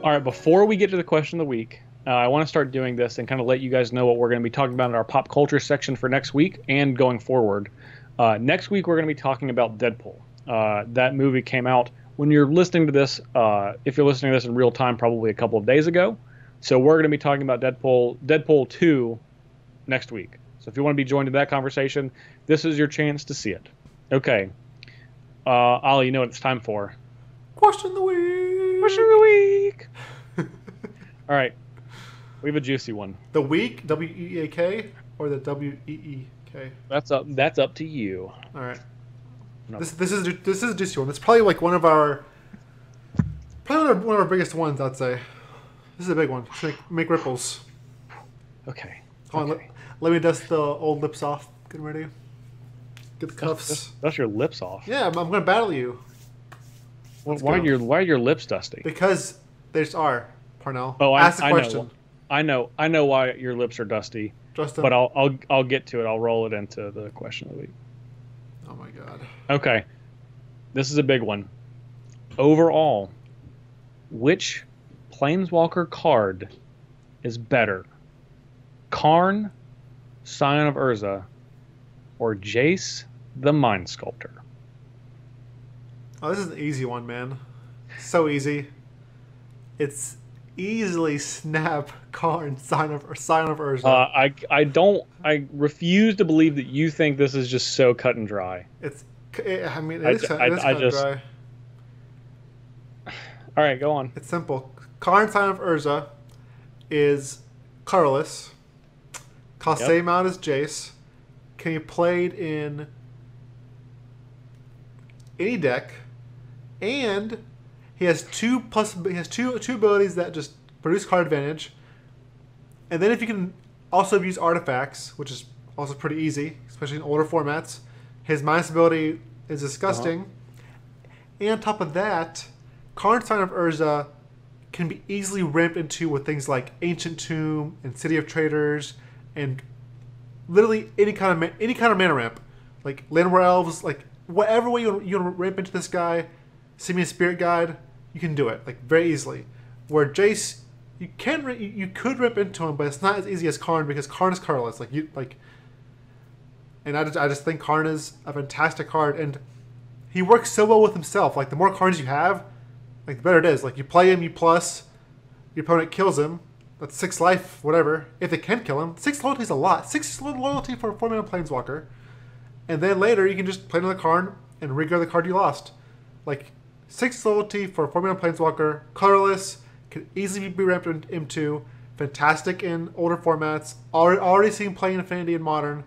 All right, before we get to the question of the week, I want to start doing this and kind of let you guys know what we're going to be talking about in our pop culture section for next week and going forward. Next week, we're going to be talking about Deadpool. That movie came out when you're listening to this. If you're listening to this in real time, probably a couple of days ago. So we're going to be talking about Deadpool 2 next week. So if you want to be joined in that conversation, this is your chance to see it. Okay. Ollie, you know what it's time for. Question of the week. Question of the week. All right. We have a juicy one. The week, W-E-A-K, or the W-E-E-K? That's up to you. All right. No. This is a juicy one. It's probably like one of our biggest ones, I'd say. This is a big one. Make ripples. Okay. Hold on, let me dust the old lips off. Get ready. Get the cuffs. Dust your lips off. Yeah, I'm gonna battle you. Why are your lips dusty? Because they just are, Parnell. Oh, Ask the question. I know why your lips are dusty. Justin. But I'll get to it. I'll roll it into the question of the week. Oh my god. Okay. This is a big one. Overall, which Planeswalker card is better? Karn, Scion of Urza, or Jace, the Mind Sculptor? Oh, this is an easy one, man. So easy. It's easily Snap, Karn, Scion of Urza. I refuse to believe that you think this is just so cut and dry. It is cut and dry. All right, go on. It's simple. Karn, Scion of Urza is colorless. Costs the same amount as Jace. Can be played in any deck, and he has two abilities that just produce card advantage. And then if you can also use artifacts, which is also pretty easy, especially in older formats, his minus ability is disgusting. And on top of that, Karn, Sign of Urza can be easily ramped into with things like Ancient Tomb and City of Traders and literally any kind of mana ramp, like Llanowar Elves, like whatever way you want to ramp into this guy. Simian Spirit Guide, you can do it like very easily. Where Jace, you could ramp into him, but it's not as easy as Karn because Karn is colorless. And I just think Karn is a fantastic card, and he works so well with himself. Like the more cards you have, like the better it is. Like you play him, you plus, your opponent kills him. That's 6 life, whatever. If they can kill him, 6 loyalty is a lot. 6 loyalty for a 4-mana Planeswalker. And then later you can just play another Karn and regrab the card you lost. Like 6 loyalty for a 4-mana Planeswalker, colorless, can easily be ramped into. Fantastic in older formats. Already seen playing Infinity and Modern.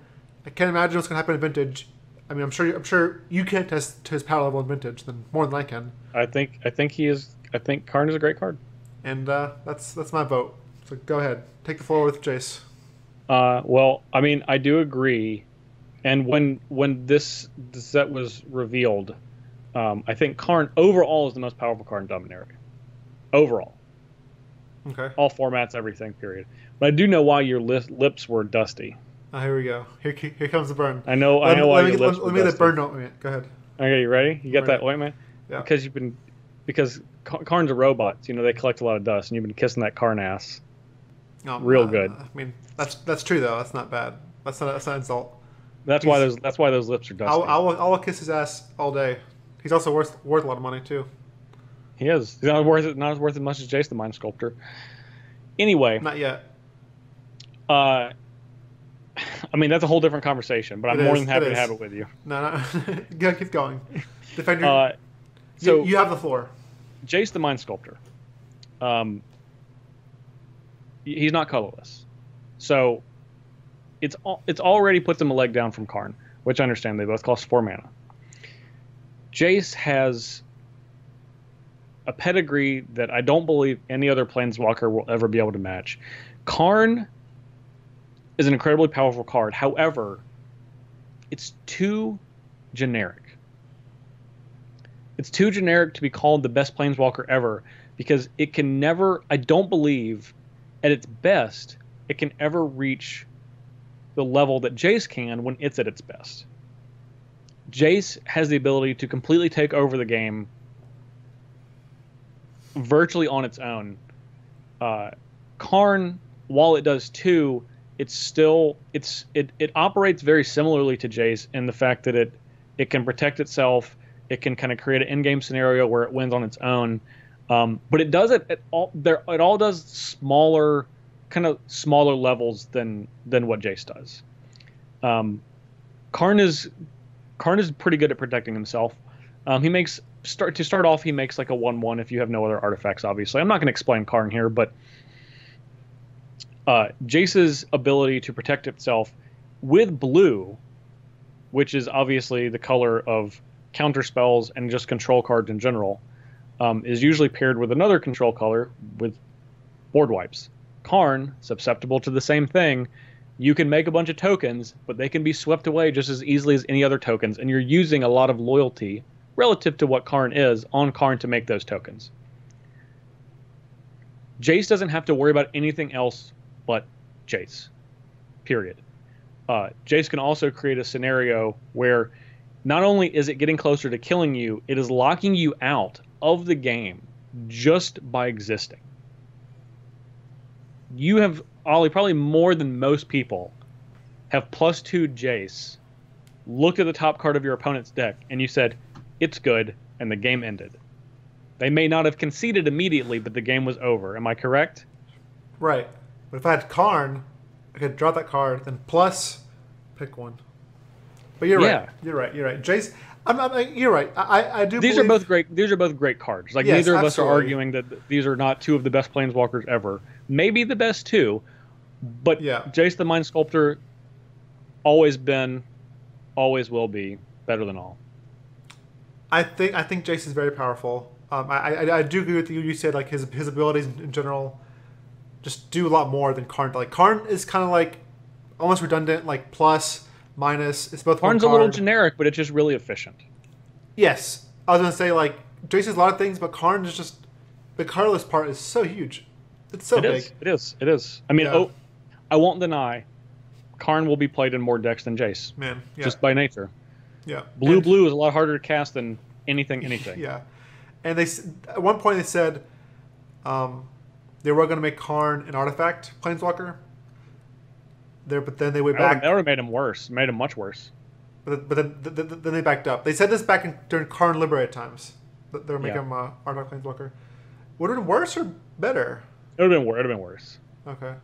I can't imagine what's gonna happen in Vintage. I mean, I'm sure you can test to his power level in Vintage more than I can. I think he is. I think Karn is a great card. And that's my vote. So go ahead, take the floor with Jace. Well, I mean, I do agree. And when this set was revealed, I think Karn overall is the most powerful card in Dominaria. Overall. Okay. All formats, everything, period. But I do know why your lips were dusty. Oh, here we go. Here comes the burn. I know why your lips were dusty. Let me get the burn ointment. Go ahead. Okay, you ready? You got that ointment? Yeah. Because Karn's a robot. You know, they collect a lot of dust, and you've been kissing that Karn ass. Oh, real good. I mean, that's true though. That's not bad. That's not an insult. That's why those lips are dusty. I will kiss his ass all day. He's also worth a lot of money too. He is. He's not worth as much as Jace the Mind Sculptor. Anyway. Not yet. I mean, that's a whole different conversation, but I'm more than happy to have it with you. No. Keep going. Defend your... So you have the floor. Jace the Mind Sculptor. He's not colorless. So it's already puts him a leg down from Karn, which I understand. They both cost 4 mana. Jace has a pedigree that I don't believe any other Planeswalker will ever be able to match. Karn is an incredibly powerful card. However, it's too generic. It's too generic to be called the best Planeswalker ever because it can never, I don't believe, at its best, it can ever reach the level that Jace can when it's at its best. Jace has the ability to completely take over the game virtually on its own. Karn, while it does too, it operates very similarly to Jace in the fact that it can protect itself. It can kind of create an in-game scenario where it wins on its own. But it does it all does smaller levels than what Jace does. Karn is pretty good at protecting himself. He makes like a 1/1 if you have no other artifacts, obviously. I'm not going to explain Karn here, but Jace's ability to protect itself with blue, which is obviously the color of counter spells and just control cards in general, is usually paired with another control color with board wipes. Karn, susceptible to the same thing. You can make a bunch of tokens, but they can be swept away just as easily as any other tokens, and you're using a lot of loyalty relative to what Karn is on Karn to make those tokens. Jace doesn't have to worry about anything else but Jace. period. Jace can also create a scenario where not only is it getting closer to killing you, it is locking you out of the game just by existing. You have, Ollie, probably more than most people, have +2 Jace, looked at the top card of your opponent's deck, and you said, it's good, and the game ended. They may not have conceded immediately, but the game was over. Am I correct? Right. But if I had Karn, I could draw that card, then plus pick one. But you're right. You're right. Jace, you're right. I do. These are both great. These are both great cards. Like, neither of us are arguing that these are not two of the best Planeswalkers ever. Maybe the best two, but Jace the Mind Sculptor, always been, always will be better than all. I think Jace is very powerful. I do agree with you. You said like his abilities in general just do a lot more than Karn. Like Karn is kind of like almost redundant, like plus, minus. It's both. Karn's a little generic, but it's just really efficient. Yes, I was gonna say like Jace is a lot of things, but Karn is just the colorless part is so huge. It's so big. It is. I mean, I won't deny, Karn will be played in more decks than Jace. Man, just by nature. Yeah. Blue is a lot harder to cast than anything. Yeah. And they at one point they said they were going to make Karn an artifact planeswalker. But then they went back. That would have made him worse. Made him much worse. But then they backed up. They said this back during Karn Liberated times. They were making him artifact planeswalker. Would it have been worse or better? It would have been worse. Okay. It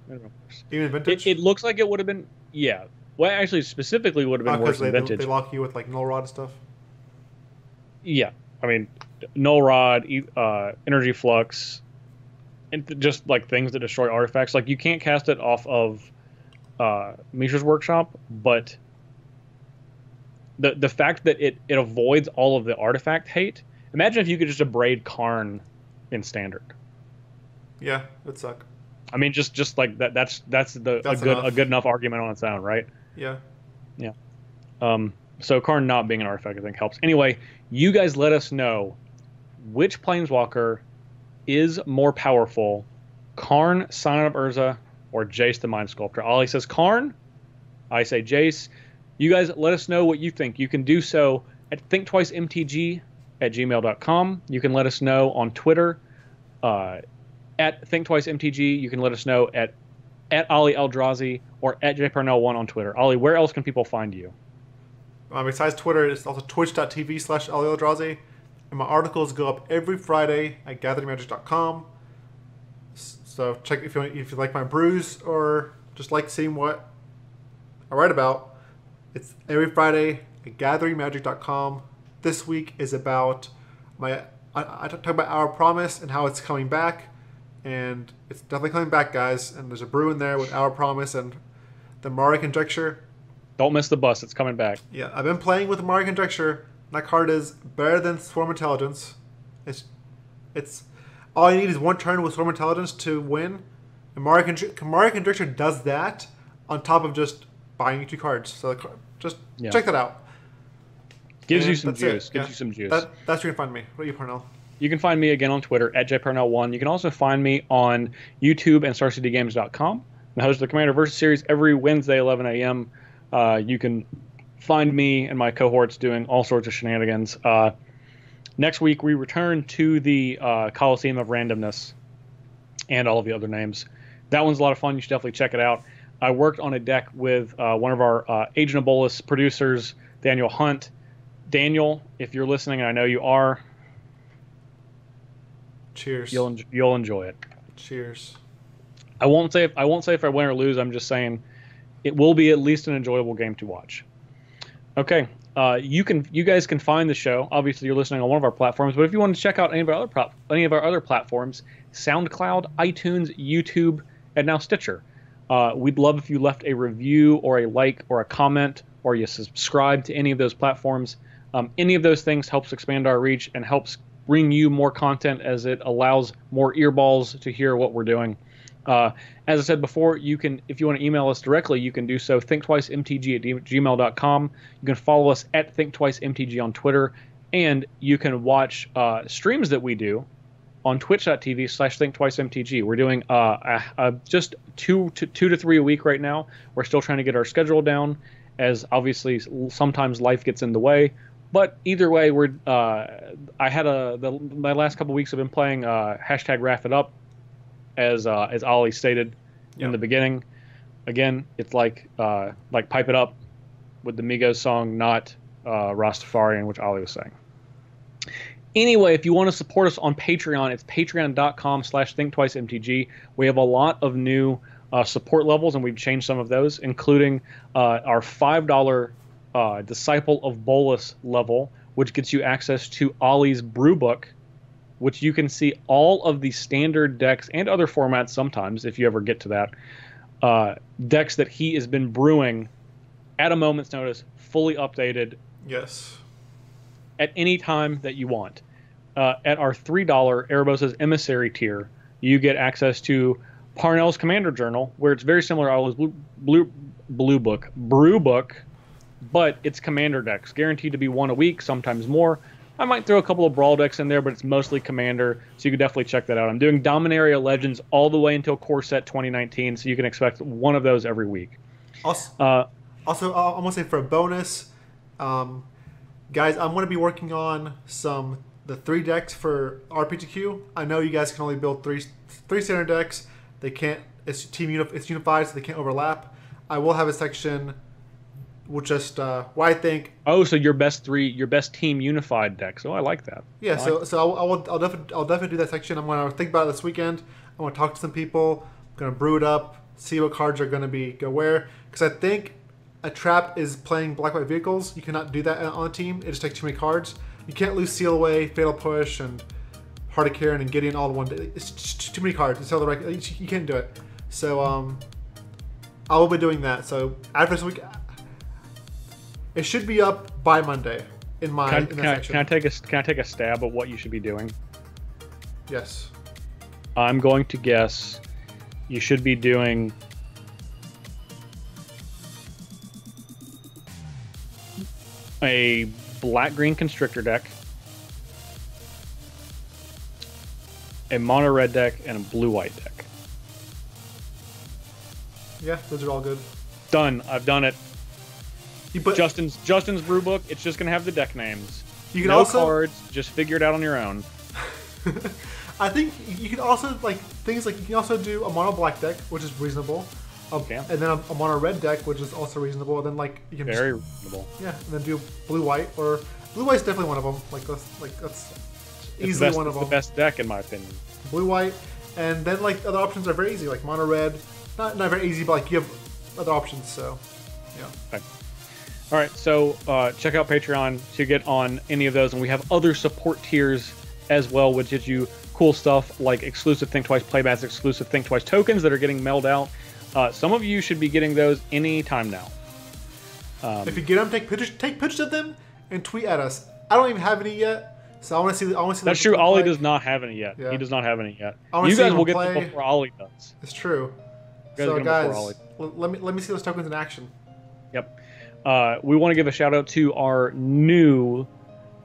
would have been worse. Even in Vintage? It looks like it would have been. Yeah. Well, actually, specifically would have been worse in Vintage. They lock you with like Null Rod and stuff. Yeah, I mean, Null Rod, Energy Flux, and just like things that destroy artifacts. Like you can't cast it off of Mishra's Workshop, but the fact that it avoids all of the artifact hate. Imagine if you could just abrade Karn in Standard. Yeah, it'd suck. I mean, just like that. That's a good enough argument on its own, right? Yeah. So Karn not being an artifact, I think, helps. Anyway, you guys let us know which Planeswalker is more powerful, Karn, Sign of Urza, or Jace the Mind Sculptor. Ollie says Karn. I say Jace. You guys let us know what you think. You can do so at thinktwicemtg@gmail.com. You can let us know on Twitter at thinktwicemtg. You can let us know at Ali Aintrazi or at jparnell1 on Twitter. Ollie, where else can people find you? Besides Twitter, it's also twitch.tv/Ali Aintrazi. And my articles go up every Friday at gatheringmagic.com. So check if you like my brews or just like seeing what I write about. It's every Friday at gatheringmagic.com. This week is about I talk about Our Promise and how it's coming back. And it's definitely coming back, guys. And there's a brew in there with Our Promise and the Mari Conjecture. Don't miss the bus. It's coming back. Yeah, I've been playing with the Mari Conjecture. That card is better than Swarm Intelligence. It's all you need is one turn with Swarm Intelligence to win. And Mari Conjecture does that on top of just buying 2 cards. So just check that out. Gives you some juice. That's where you can find me. What are you, Parnell? You can find me again on Twitter at jparnell1. You can also find me on YouTube and StarCityGames.com. I host the Commander Versus series every Wednesday, 11 a.m. You can find me and my cohorts doing all sorts of shenanigans. Next week, we return to the Coliseum of Randomness and all of the other names. That one's a lot of fun. You should definitely check it out. I worked on a deck with one of our Agent Ebolas producers, Daniel Hunt. Daniel, if you're listening, and I know you are, cheers. You'll enjoy it. Cheers. I won't say if I win or lose. I'm just saying it will be at least an enjoyable game to watch. Okay, you guys can find the show. Obviously, you're listening on one of our platforms, but if you want to check out any of our other platforms, SoundCloud, iTunes, YouTube, and now Stitcher. We'd love if you left a review or a like or a comment or you subscribe to any of those platforms. Any of those things helps expand our reach and helps bring you more content as it allows more earballs to hear what we're doing. As I said before, you can, if you want to email us directly, you can do so, thinktwicemtg@gmail.com. You can follow us at thinktwicemtg on Twitter, and you can watch streams that we do on twitch.tv/thinktwicemtg. We're doing just two to three a week right now. We're still trying to get our schedule down, as obviously sometimes life gets in the way. But either way, I had my last couple weeks have been playing hashtag Wrap It Up, as Ali stated in the beginning. Again, it's like Pipe It Up with the Migos song, not Rastafarian, which Ali was saying. Anyway, if you want to support us on Patreon, it's patreon.com/thinktwicemtg. We have a lot of new support levels, and we've changed some of those, including our $5 Disciple of Bolus level, which gets you access to Ollie's brew book, which you can see all of the standard decks and other formats sometimes, if you ever get to that, decks that he has been brewing at a moment's notice, fully updated. Yes. At any time that you want. At our $3 Erebos' Emissary tier, you get access to Parnell's Commander Journal, where it's very similar to Ollie's brew book, but it's Commander decks, guaranteed to be one a week, sometimes more. I might throw a couple of Brawl decks in there, but it's mostly Commander, so you can definitely check that out. I'm doing Dominaria Legends all the way until Core Set 2019, so you can expect one of those every week. Also, I'm going to say for a bonus, guys, I'm going to be working on the 3 decks for RPTQ. I know you guys can only build three standard decks. They can't. It's unified, so they can't overlap. I will have a section with just what I think. Oh, so your best team unified decks. Oh, I like that. Yeah. I'll definitely do that section. I'm going to think about it this weekend. I'm going to talk to some people. I'm going to brew it up. See what cards are going to go where. Because I think a trap is playing black-white vehicles. You cannot do that on a team. It just takes too many cards. You can't lose Seal Away, Fatal Push, and Heart of Karen and Gideon all in one day. It's just too many cards. You can't do it. So I will be doing that. So after this week, it should be up by Monday in my section. Can I take a stab at what you should be doing? Yes. I'm going to guess you should be doing a black-green Constrictor deck, a mono-red deck, and a blue-white deck. Yeah, those are all good. Done. I've done it. Justin's brew book. It's just gonna have the deck names. You can no cards. Just figure it out on your own. I think you can also you can also do a mono black deck, which is reasonable. Okay. And then a mono red deck, which is also reasonable. And then you can very reasonable. Yeah, and then do blue white, or blue white's definitely one of them. That's easily one of them. It's the best deck in my opinion. Blue white, and then other options are very easy, like mono red. Not very easy, but you have other options. So yeah. Okay. All right, so check out Patreon to get on any of those, and we have other support tiers as well, which gives you cool stuff like exclusive Thinktwice playbats, exclusive Thinktwice tokens that are getting mailed out. Some of you should be getting those any time now. If you get them, take pictures of them and tweet at us. I don't even have any yet, so I want to see. That's true. Ollie does not have any yet. Yeah. He does not have any yet. You guys will get them before Ollie does. It's true. So guys, let me see those tokens in action. Yep. We want to give a shout out to our new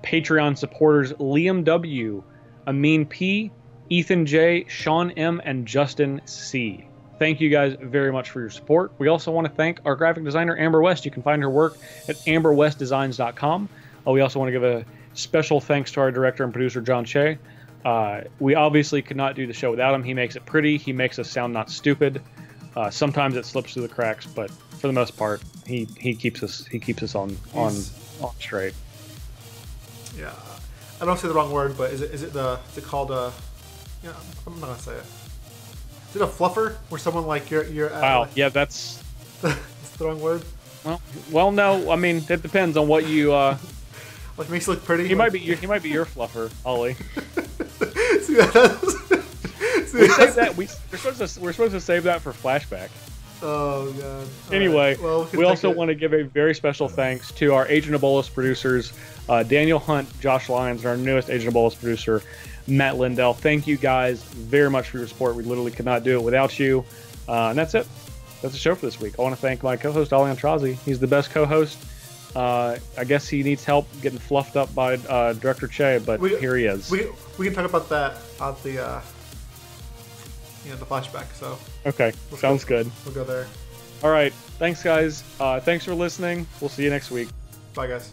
Patreon supporters, Liam W, Amin P, Ethan J, Sean M, and Justin C. Thank you guys very much for your support. We also want to thank our graphic designer, Amber West. You can find her work at amberwestdesigns.com. We also want to give a special thanks to our director and producer, John Choi. We obviously could not do the show without him. He makes it pretty. He makes us sound not stupid. Sometimes it slips through the cracks, but for the most part, he keeps us on straight. Yeah, I don't say the wrong word, but is it called yeah, I'm not gonna say it. Is it a fluffer where someone you're wow, yeah, that's that's the wrong word. Well, no, I mean it depends on what you makes you look pretty. He might be your fluffer, Ollie. See that? We're supposed to save that for flashback. Oh god. Anyway, right. Well, we also want to give a very special thanks to our Agent of Bolus producers, Daniel Hunt, Josh Lyons, and our newest Agent of Bolus producer, Matt Lindell. Thank you guys very much for your support. We literally could not do it without you. And that's it. That's the show for this week. I want to thank my co-host, Ali Aintrazi. He's the best co-host I guess he needs help getting fluffed up by Director Choi, but here he is. We can talk about that at the the flashback. So okay, sounds good. We'll go there. All right, thanks guys. Thanks for listening. We'll see you next week. Bye guys.